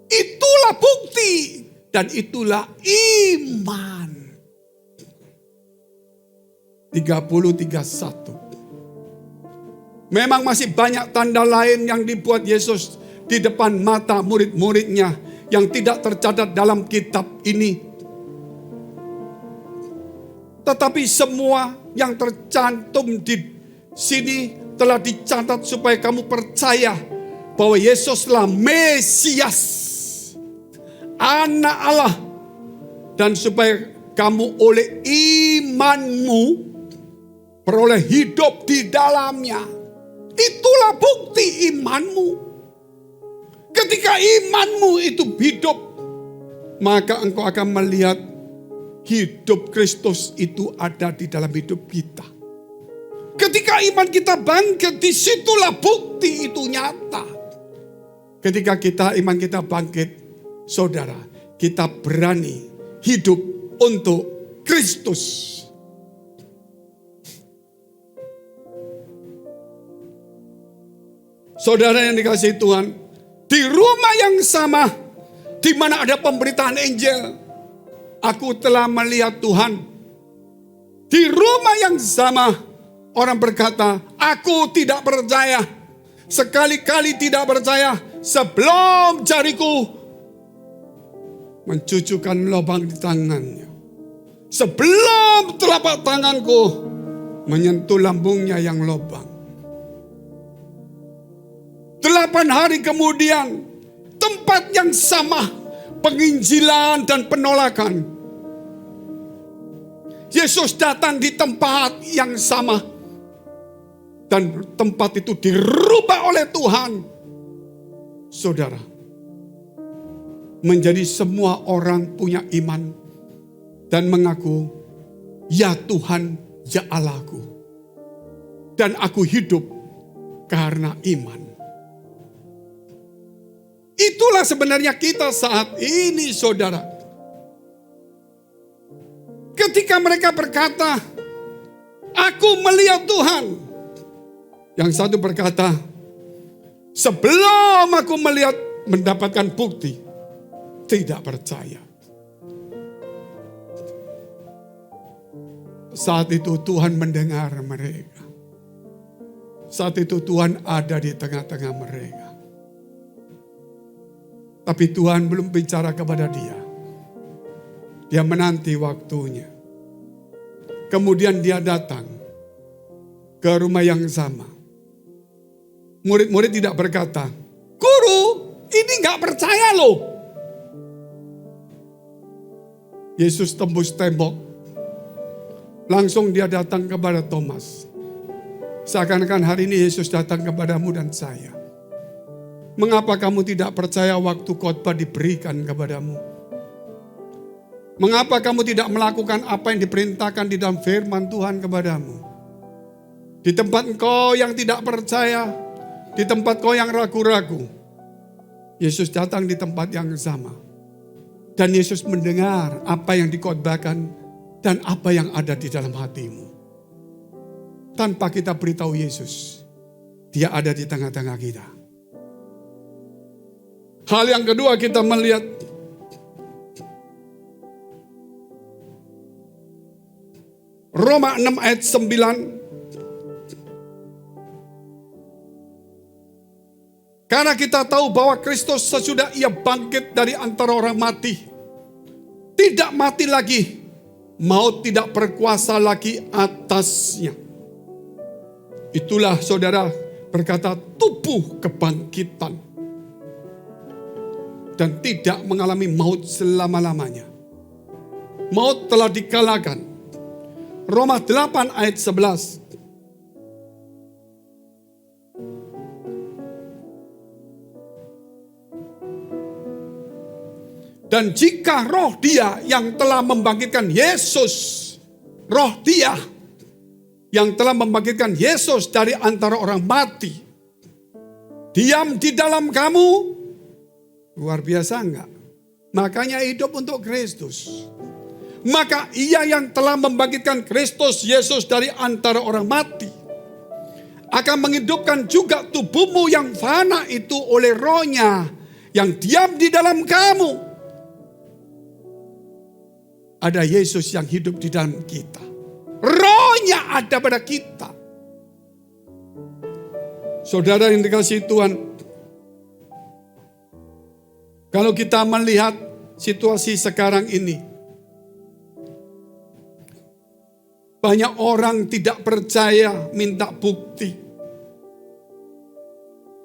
Itulah bukti dan itulah iman. 30:31. Memang masih banyak tanda lain yang dibuat Yesus di depan mata murid-muridnya yang tidak tercatat dalam kitab ini. Tetapi semua yang tercantum di sini telah dicatat supaya kamu percaya bahwa Yesuslah Mesias, Anak Allah, dan supaya kamu oleh imanmu peroleh hidup di dalamnya. Itulah bukti imanmu. Ketika imanmu itu hidup, maka engkau akan melihat hidup Kristus itu ada di dalam hidup kita. Ketika iman kita bangkit, disitulah bukti itu nyata. Ketika iman kita bangkit, saudara, kita berani hidup untuk Kristus. Saudara yang dikasihi Tuhan, di rumah yang sama, di mana ada pemberitaan Injil, aku telah melihat Tuhan. Di rumah yang sama, orang berkata, aku tidak percaya. Sekali-kali tidak percaya sebelum jariku mencucukkan lubang di tangannya. Sebelum telapak tanganku menyentuh lambungnya yang lubang. 8 hari kemudian, tempat yang sama, penginjilan dan penolakan. Yesus datang di tempat yang sama. Dan tempat itu dirubah oleh Tuhan. Saudara, menjadi semua orang punya iman dan mengaku, ya Tuhan, ya Allahku. Dan aku hidup karena iman. Itulah sebenarnya kita saat ini, saudara. Ketika mereka berkata, aku melihat Tuhan. Yang satu berkata, sebelum aku mendapatkan bukti, tidak percaya. Saat itu Tuhan mendengar mereka. Saat itu Tuhan ada di tengah-tengah mereka. Tapi Tuhan belum bicara kepada dia. Dia menanti waktunya. Kemudian dia datang ke rumah yang sama. Murid-murid tidak berkata, Guru, ini gak percaya loh. Yesus tembus tembok. Langsung dia datang kepada Thomas. Seakan-akan hari ini Yesus datang kepadamu dan saya. Mengapa kamu tidak percaya waktu khotbah diberikan kepadamu? Mengapa kamu tidak melakukan apa yang diperintahkan di dalam firman Tuhan kepadamu? Di tempat engkau yang tidak percaya, di tempat kau yang ragu-ragu, Yesus datang di tempat yang sama. Dan Yesus mendengar apa yang dikhotbahkan dan apa yang ada di dalam hatimu. Tanpa kita beritahu Yesus, dia ada di tengah-tengah kita. Hal yang kedua kita melihat Roma 6 ayat 9. Karena kita tahu bahwa Kristus sesudah ia bangkit dari antara orang mati, tidak mati lagi, maut tidak berkuasa lagi atasnya. Itulah saudara berkata tubuh kebangkitan. Dan tidak mengalami maut selama-lamanya. Maut telah dikalahkan. Roma 8 ayat 11. Dan jika roh dia yang telah membangkitkan Yesus, roh dia yang telah membangkitkan Yesus dari antara orang mati, diam di dalam kamu, luar biasa enggak? Makanya hidup untuk Kristus. Maka ia yang telah membangkitkan Kristus Yesus dari antara orang mati akan menghidupkan juga tubuhmu yang fana itu oleh rohnya yang diam di dalam kamu. Ada Yesus yang hidup di dalam kita. Rohnya ada pada kita. Saudara yang dikasihi Tuhan, Kalau kita melihat situasi sekarang ini, banyak orang tidak percaya minta bukti.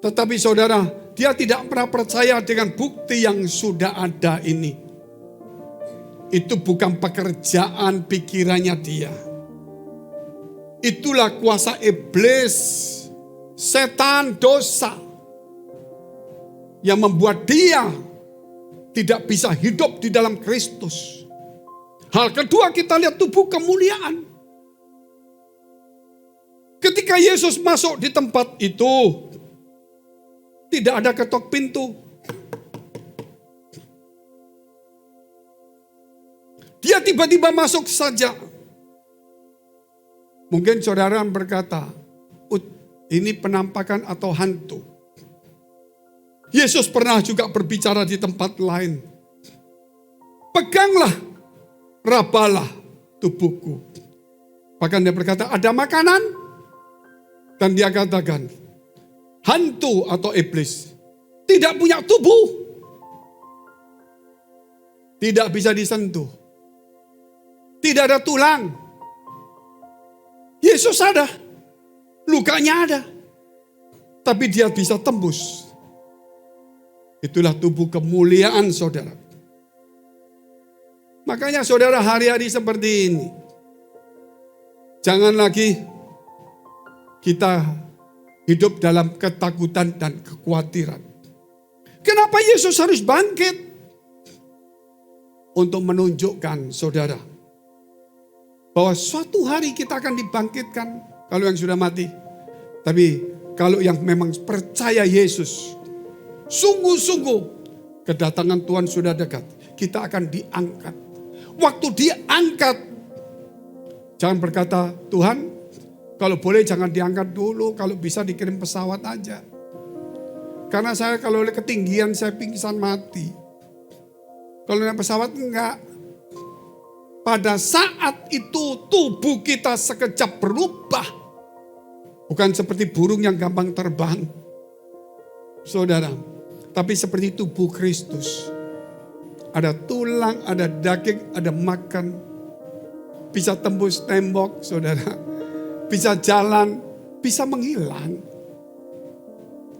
Tetapi saudara, dia tidak pernah percaya dengan bukti yang sudah ada ini. Itu bukan pekerjaan pikirannya dia. Itulah kuasa iblis, setan, dosa yang membuat dia tidak bisa hidup di dalam Kristus. Hal kedua, kita lihat tubuh kemuliaan. Ketika Yesus masuk di tempat itu, tidak ada ketok pintu. Dia tiba-tiba masuk saja. Mungkin saudara berkata, ini penampakan atau hantu. Yesus pernah juga berbicara di tempat lain. Peganglah, rabalah tubuhku. Bahkan dia berkata, ada makanan. Dan dia katakan, hantu atau iblis tidak punya tubuh. Tidak bisa disentuh. Tidak ada tulang. Yesus ada. Lukanya ada. Tapi dia bisa tembus. Itulah tubuh kemuliaan saudara. Makanya saudara, hari-hari seperti ini, jangan lagi kita hidup dalam ketakutan dan kekhawatiran. Kenapa Yesus harus bangkit? Untuk menunjukkan saudara, bahwa suatu hari kita akan dibangkitkan kalau yang sudah mati. Tapi kalau yang memang percaya Yesus, sungguh-sungguh kedatangan Tuhan sudah dekat. Kita akan diangkat. Waktu diangkat, jangan berkata, Tuhan kalau boleh jangan diangkat dulu, kalau bisa dikirim pesawat aja. Karena saya kalau oleh ketinggian saya pingsan mati. Kalau naik pesawat enggak. Pada saat itu tubuh kita sekejap berubah. Bukan seperti burung yang gampang terbang. Saudara, tapi seperti tubuh Kristus. Ada tulang, ada daging, ada makan. Bisa tembus tembok, saudara. Bisa jalan, bisa menghilang.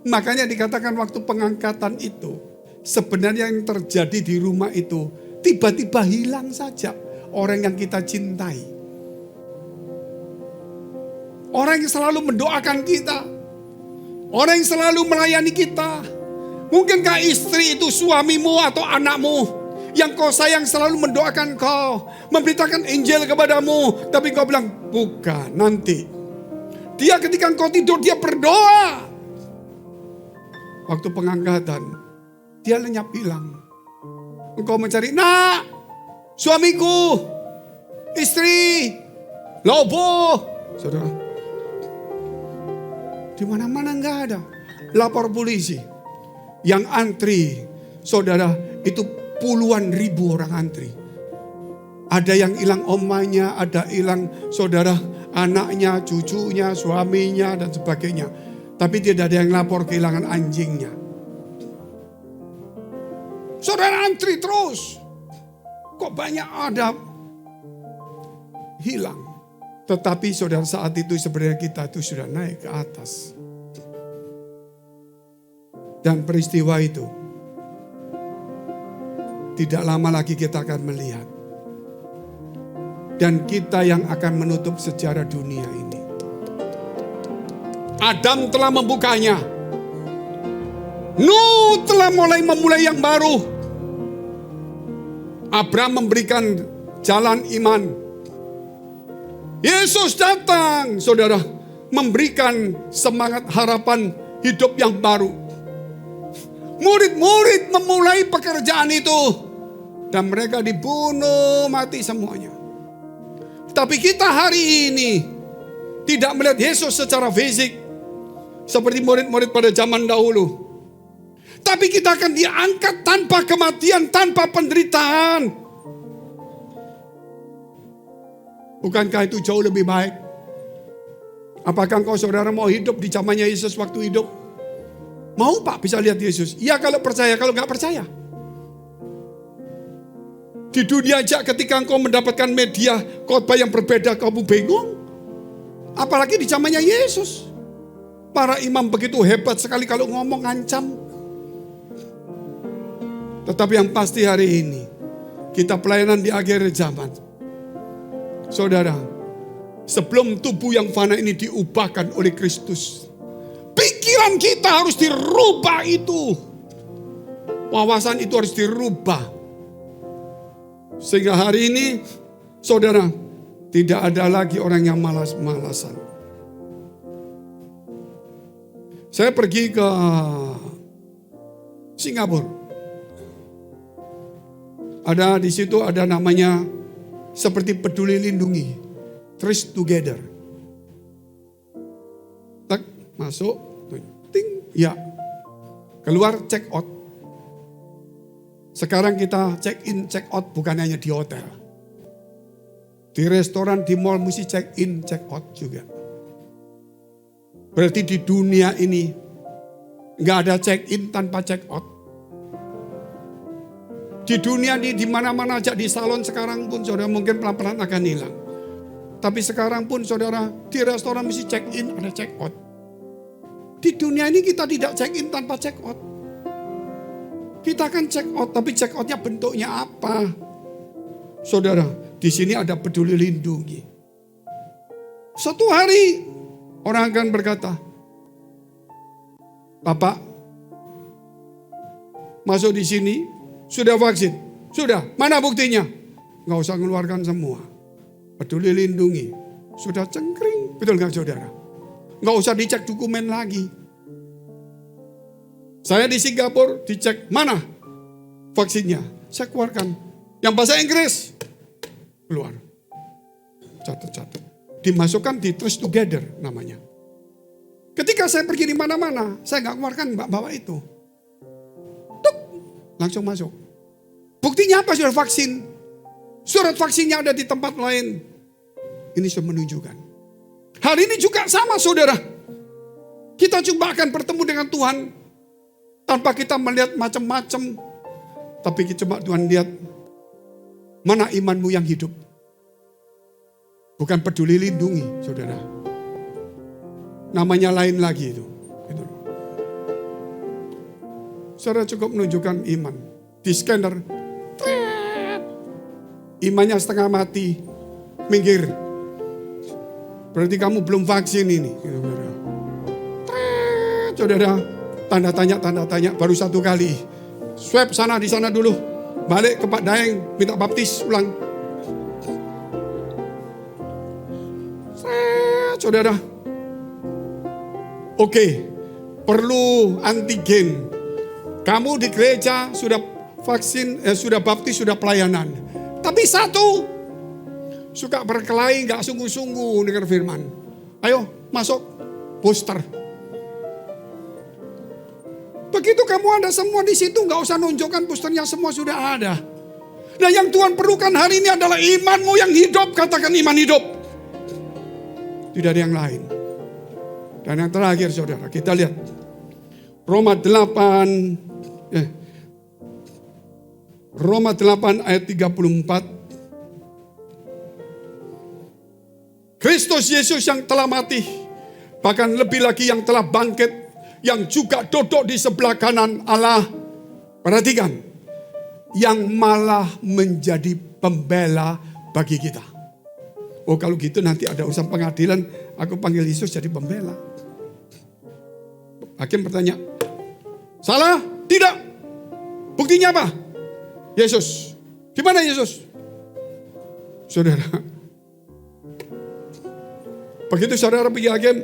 Makanya dikatakan waktu pengangkatan itu, sebenarnya yang terjadi di rumah itu, tiba-tiba hilang saja orang yang kita cintai. Orang yang selalu mendoakan kita. Orang yang selalu melayani kita. Mungkinkah istri itu suamimu atau anakmu yang kau sayang selalu mendoakan kau, memberitakan Injil kepadamu, tapi kau bilang, bukan, nanti. Dia ketika kau tidur, dia berdoa. Waktu pengangkatan, dia lenyap hilang. Engkau mencari, nak, suamiku, istri, lobo. Saudara, di mana-mana enggak ada. Lapor polisi. Yang antri, saudara, itu puluhan ribu orang antri. Ada yang hilang omanya, ada hilang saudara, anaknya, cucunya, suaminya, dan sebagainya. Tapi tidak ada yang lapor kehilangan anjingnya. Saudara antri terus. Kok banyak ada hilang. Tetapi saudara saat itu sebenarnya kita itu sudah naik ke atas. Dan peristiwa itu tidak lama lagi kita akan melihat. Dan kita yang akan menutup sejarah dunia ini. Adam telah membukanya. Nuh telah memulai yang baru. Abraham memberikan jalan iman. Yesus datang, saudara, memberikan semangat harapan hidup yang baru. Murid-murid memulai pekerjaan itu. Dan mereka dibunuh mati semuanya. Tapi kita hari ini tidak melihat Yesus secara fisik. Seperti murid-murid pada zaman dahulu. Tapi kita akan diangkat tanpa kematian, tanpa penderitaan. Bukankah itu jauh lebih baik? Apakah engkau saudara mau hidup di zamannya Yesus waktu hidup? Mau Pak bisa lihat Yesus? Iya kalau percaya, kalau nggak percaya. Di dunia aja ketika engkau mendapatkan media khotbah yang berbeda, kamu bingung. Apalagi di zamannya Yesus. Para imam begitu hebat sekali kalau ngomong ngancam. Tetapi yang pasti hari ini, kita pelayanan di akhir zaman. Saudara, sebelum tubuh yang fana ini diubahkan oleh Kristus, pikiran kita harus dirubah itu. Wawasan itu harus dirubah. Sehingga hari ini, saudara, tidak ada lagi orang yang malas-malasan. Saya pergi ke Singapura. Ada di situ ada namanya seperti Peduli Lindungi, Trace Together. Tak masuk, ting, ya, keluar check out. Sekarang kita check in, check out bukan hanya di hotel. Di restoran, di mall mesti check in, check out juga. Berarti di dunia ini nggak ada check in tanpa check out. Di dunia ini di mana-mana aja, di salon sekarang pun saudara mungkin pelan-pelan akan hilang. Tapi sekarang pun saudara di restoran mesti check in, ada check out. Di dunia ini kita tidak check in tanpa check out. Kita akan check out, tapi check outnya bentuknya apa? Saudara, di sini ada Peduli Lindungi. Suatu hari orang akan berkata, Bapak masuk di sini, sudah vaksin? Sudah, mana buktinya? Nggak usah mengeluarkan semua. Peduli Lindungi, sudah cengkring. Betul nggak saudara? Nggak usah dicek dokumen lagi. Saya di Singapura dicek, mana vaksinnya? Saya keluarkan. Yang bahasa Inggris, keluar. Catat. Dimasukkan di Trace Together namanya. Ketika saya pergi di mana-mana, saya nggak keluarkan bawa itu. Tuk, langsung masuk. Buktinya apa? Sudah vaksin. Surat vaksinnya ada di tempat lain. Ini sudah menunjukkan. Hari ini juga sama saudara. Kita coba akan bertemu dengan Tuhan. Tanpa kita melihat macam-macam. Tapi coba Tuhan lihat. Mana imanmu yang hidup. Bukan Peduli Lindungi saudara. Namanya lain lagi itu. Saudara cukup menunjukkan iman. Di scanner. Imannya setengah mati. Minggir. Berarti kamu belum vaksin ini. Saudara. Tanda tanya, baru satu kali. Swab sana di sana dulu. Balik ke Pak Daeng, minta baptis ulang. Saudara. Oke, perlu antigen. Kamu di gereja sudah vaksin, sudah baptis, sudah pelayanan. Tapi satu, suka berkelahi, gak sungguh-sungguh dengar firman. Ayo masuk, booster. Begitu kamu ada semua di situ, gak usah nunjukkan boosternya, semua sudah ada. Nah yang Tuhan perlukan hari ini adalah imanmu yang hidup, katakan iman hidup. Tidak ada yang lain. Dan yang terakhir saudara, kita lihat. Roma 8 ayat 34. Kristus Yesus yang telah mati, bahkan lebih lagi yang telah bangkit, yang juga duduk di sebelah kanan Allah. Perhatikan, yang malah menjadi pembela bagi kita. Oh kalau gitu nanti ada urusan pengadilan, aku panggil Yesus jadi pembela. Hakim bertanya, salah? Tidak. Buktinya apa? Yesus. Di mana Yesus? Saudara. Begitu saudara pergi hakim,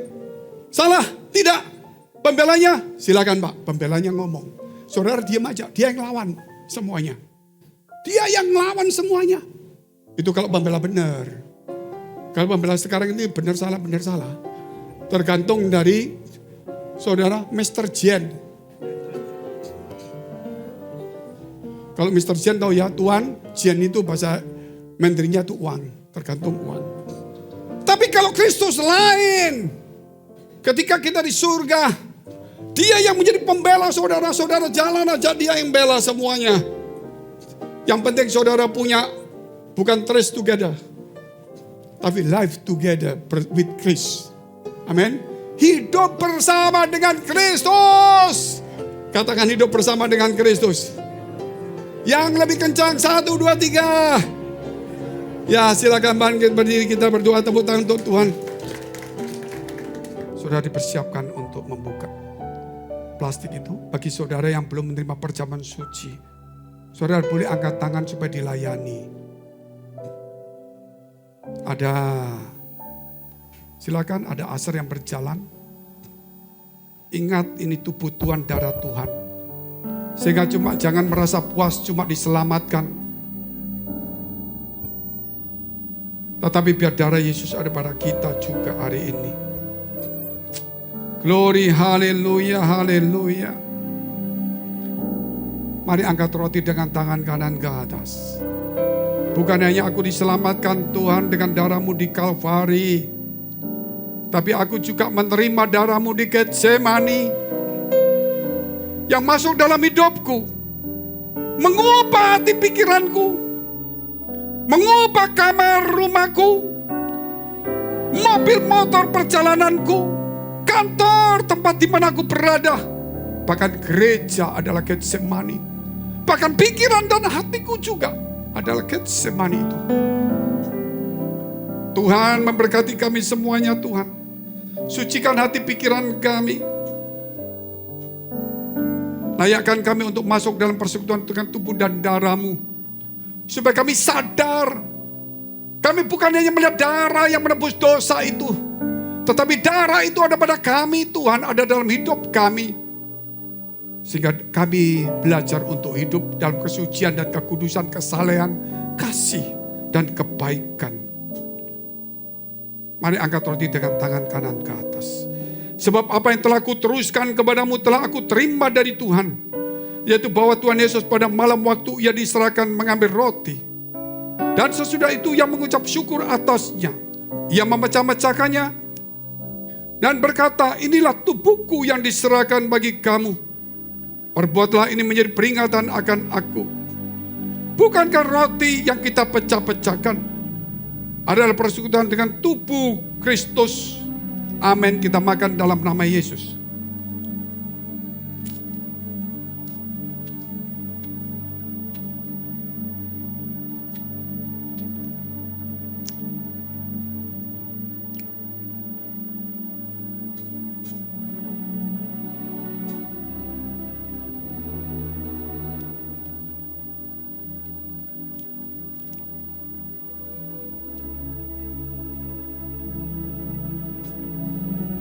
salah? Tidak. Pembelanya, silakan Pak. Pembelanya ngomong. Saudara diam aja, dia yang lawan semuanya. Dia yang lawan semuanya. Itu kalau pembela benar. Kalau pembela sekarang ini benar salah. Tergantung dari saudara Mr. Jen. Kalau Mr. Jen tahu ya, Tuan, Jen itu bahasa Mandarinnya itu uang. Tergantung uang. Tapi kalau Kristus lain. Ketika kita di surga, Dia yang menjadi pembela saudara-saudara, jalan aja dia yang bela semuanya. Yang penting saudara punya bukan trace together, tapi life together with Christ. Amin. Hidup bersama dengan Kristus. Katakan hidup bersama dengan Kristus. Yang lebih kencang, 1, 2, 3. Ya, silakan bangkit berdiri, kita berdoa, tepuk tangan untuk Tuhan. Saudara dipersiapkan untuk membuka plastik itu. Bagi saudara yang belum menerima perjamuan suci, saudara boleh angkat tangan supaya dilayani. Silakan, ada asar yang berjalan. Ingat, ini tubuh Tuhan, darah Tuhan. Sehingga jangan merasa puas cuma diselamatkan. Tetapi biar darah Yesus ada pada kita juga hari ini. Glory, haleluya, haleluya. Mari angkat roti dengan tangan kanan ke atas. Bukan hanya aku diselamatkan Tuhan dengan darah-Mu di Kalvari, tapi aku juga menerima darah-Mu di Getsemani yang masuk dalam hidupku, mengubah hati pikiranku, mengubah kamar rumahku, mobil motor perjalananku, kantor tempat di mana aku berada, bahkan gereja adalah Getsemani, bahkan pikiran dan hatiku juga adalah Getsemani itu. Tuhan memberkati kami semuanya Tuhan. Sucikan hati pikiran kami. Layakkan kami untuk masuk dalam persekutuan dengan tubuh dan darah-Mu. Supaya kami sadar. Kami bukan hanya melihat darah yang menebus dosa itu. Tetapi darah itu ada pada kami Tuhan. Ada dalam hidup kami. Sehingga kami belajar untuk hidup dalam kesucian dan kekudusan, kesalehan, kasih dan kebaikan. Mari angkat roti dengan tangan kanan ke atas. Sebab apa yang telah aku teruskan kepadamu telah aku terima dari Tuhan. Yaitu bahwa Tuhan Yesus pada malam waktu ia diserahkan mengambil roti. Dan sesudah itu ia mengucap syukur atasnya. Ia memecah-mecahkannya. Dan berkata, inilah tubuhku yang diserahkan bagi kamu. Perbuatlah ini menjadi peringatan akan aku. Bukankah roti yang kita pecah-pecahkan adalah persekutuan dengan tubuh Kristus? Amin. Kita makan dalam nama Yesus.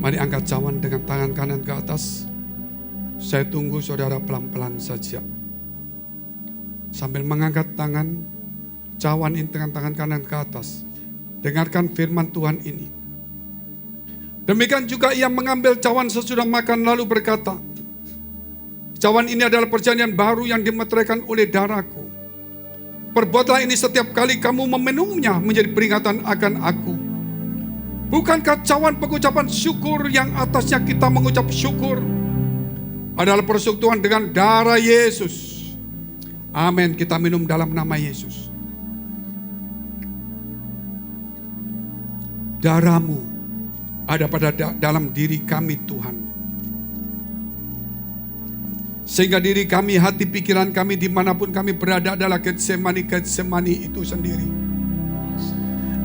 Mari angkat cawan dengan tangan kanan ke atas. Saya tunggu saudara pelan-pelan saja. Sambil mengangkat tangan, cawan ini dengan tangan kanan ke atas. Dengarkan firman Tuhan ini. Demikian juga ia mengambil cawan sesudah makan lalu berkata, cawan ini adalah perjanjian baru yang dimeteraikan oleh darahku. Perbuatlah ini setiap kali kamu meminumnya menjadi peringatan akan aku. Bukankah cawan pengucapan syukur yang atasnya kita mengucap syukur adalah persekutuan dengan darah Yesus? Amin. Kita minum dalam nama Yesus. Darah-Mu ada pada dalam diri kami Tuhan. Sehingga diri kami, hati pikiran kami dimanapun kami berada adalah Getsemani itu sendiri.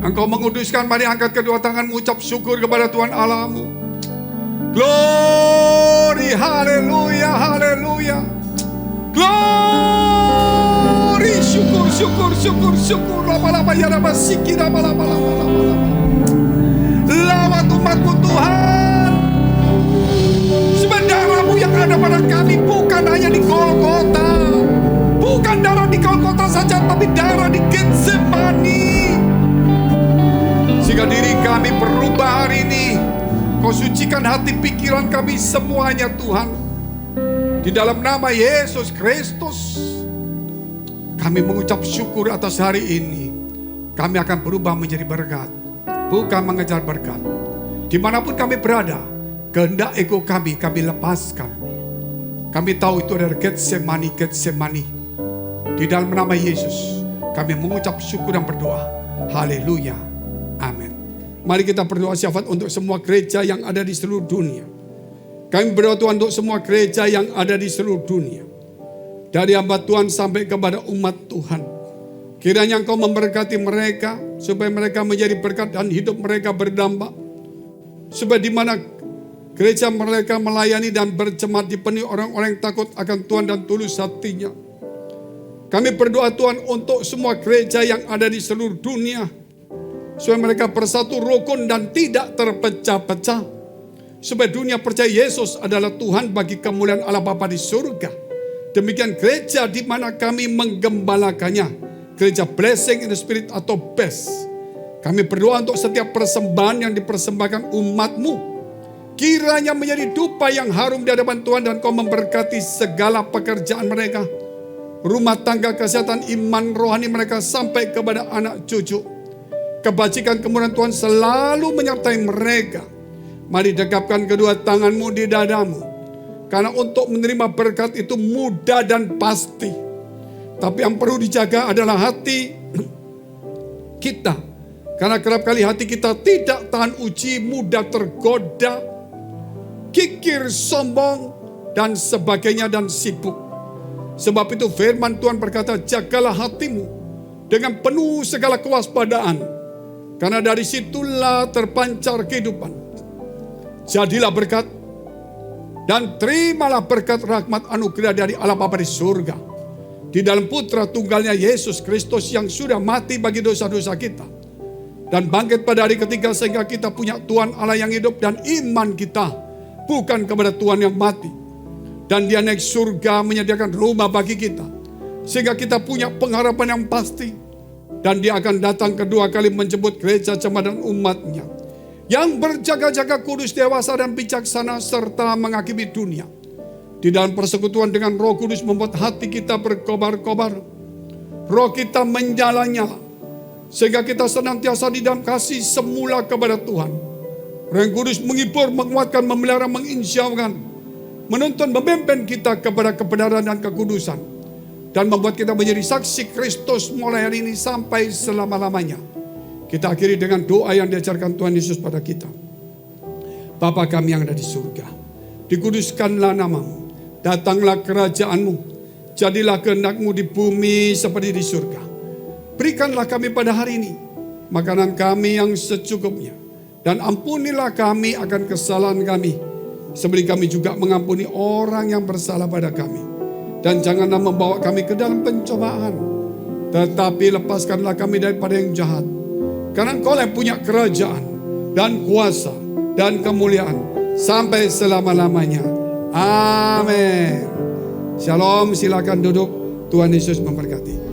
Engkau menguduskan, mari angkat kedua tangan, mengucap syukur kepada Tuhan Allahmu. Glory, haleluya, haleluya. Glory, syukur, syukur, syukur, syukur. Lama-lama ya lama sikit, lama-lama. Lawat umatmu Tuhan. Sebab darah-Mu yang ada pada kami bukan hanya di Golgota. Bukan darah di Golgota saja, tapi darah di Getsemani. Sehingga diri kami berubah hari ini. Kau sucikan hati pikiran kami semuanya Tuhan. Di dalam nama Yesus Kristus. Kami mengucap syukur atas hari ini. Kami akan berubah menjadi berkat. Bukan mengejar berkat. Dimanapun kami berada, kehendak ego kami lepaskan. Kami tahu itu adalah Getsemani. Di dalam nama Yesus kami mengucap syukur dan berdoa. Haleluya. Amin. Mari kita berdoa syafaat untuk semua gereja yang ada di seluruh dunia. Kami berdoa Tuhan untuk semua gereja yang ada di seluruh dunia. Dari hamba Tuhan sampai kepada umat Tuhan. Kiranya Engkau memberkati mereka supaya mereka menjadi berkat dan hidup mereka berdampak. Supaya di mana gereja mereka melayani dan berjemaat dipenuhi orang-orang yang takut akan Tuhan dan tulus hatinya. Kami berdoa Tuhan untuk semua gereja yang ada di seluruh dunia. Supaya mereka bersatu rukun dan tidak terpecah-pecah. Supaya dunia percaya Yesus adalah Tuhan bagi kemuliaan Allah Bapa di surga. Demikian gereja di mana kami menggembalakannya. Gereja Blessing in the Spirit atau BES. Kami berdoa untuk setiap persembahan yang dipersembahkan umat-Mu. Kiranya menjadi dupa yang harum di hadapan Tuhan dan Kau memberkati segala pekerjaan mereka. Rumah tangga, kesehatan, iman rohani mereka sampai kepada anak cucu. Kebajikan kemuliaan Tuhan selalu menyertai mereka. Mari dekapkan kedua tangan-Mu di dadamu. Karena untuk menerima berkat itu mudah dan pasti. Tapi yang perlu dijaga adalah hati kita. Karena kerap kali hati kita tidak tahan uji, mudah tergoda, kikir, sombong, dan sebagainya dan sibuk. Sebab itu firman Tuhan berkata, jagalah hatimu dengan penuh segala kewaspadaan. Karena dari situlah terpancar kehidupan. Jadilah berkat dan terimalah berkat rahmat anugerah dari Allah Bapa di surga. Di dalam putra tunggalnya Yesus Kristus yang sudah mati bagi dosa-dosa kita. Dan bangkit pada hari ketiga sehingga kita punya Tuhan Allah yang hidup dan iman kita bukan kepada Tuhan yang mati. Dan Dia naik surga menyediakan rumah bagi kita. Sehingga kita punya pengharapan yang pasti. Dan Dia akan datang kedua kali menjemput gereja jemaat dan umatnya. Yang berjaga-jaga kudus, dewasa dan bijaksana serta menghakimi dunia. Di dalam persekutuan dengan Roh Kudus membuat hati kita berkobar-kobar. Roh kita menyala-nyala. Sehingga kita senantiasa di dalam kasih semula kepada Tuhan. Roh Kudus menghibur, menguatkan, memelihara, menginsyakan. Menuntun, memimpin kita kepada kebenaran dan kekudusan. Dan membuat kita menjadi saksi Kristus mulai hari ini sampai selama-lamanya. Kita akhiri dengan doa yang diajarkan Tuhan Yesus pada kita. Bapa kami yang ada di surga, dikuduskanlah nama-Mu, datanglah kerajaan-Mu, jadilah kehendak-Mu di bumi seperti di surga. Berikanlah kami pada hari ini makanan kami yang secukupnya, dan ampunilah kami akan kesalahan kami, seperti kami juga mengampuni orang yang bersalah pada kami. Dan janganlah membawa kami ke dalam pencobaan, tetapi lepaskanlah kami daripada yang jahat. Karena Engkau yang punya kerajaan dan kuasa dan kemuliaan sampai selama-lamanya. Amin. Shalom, silakan duduk. Tuhan Yesus memberkati.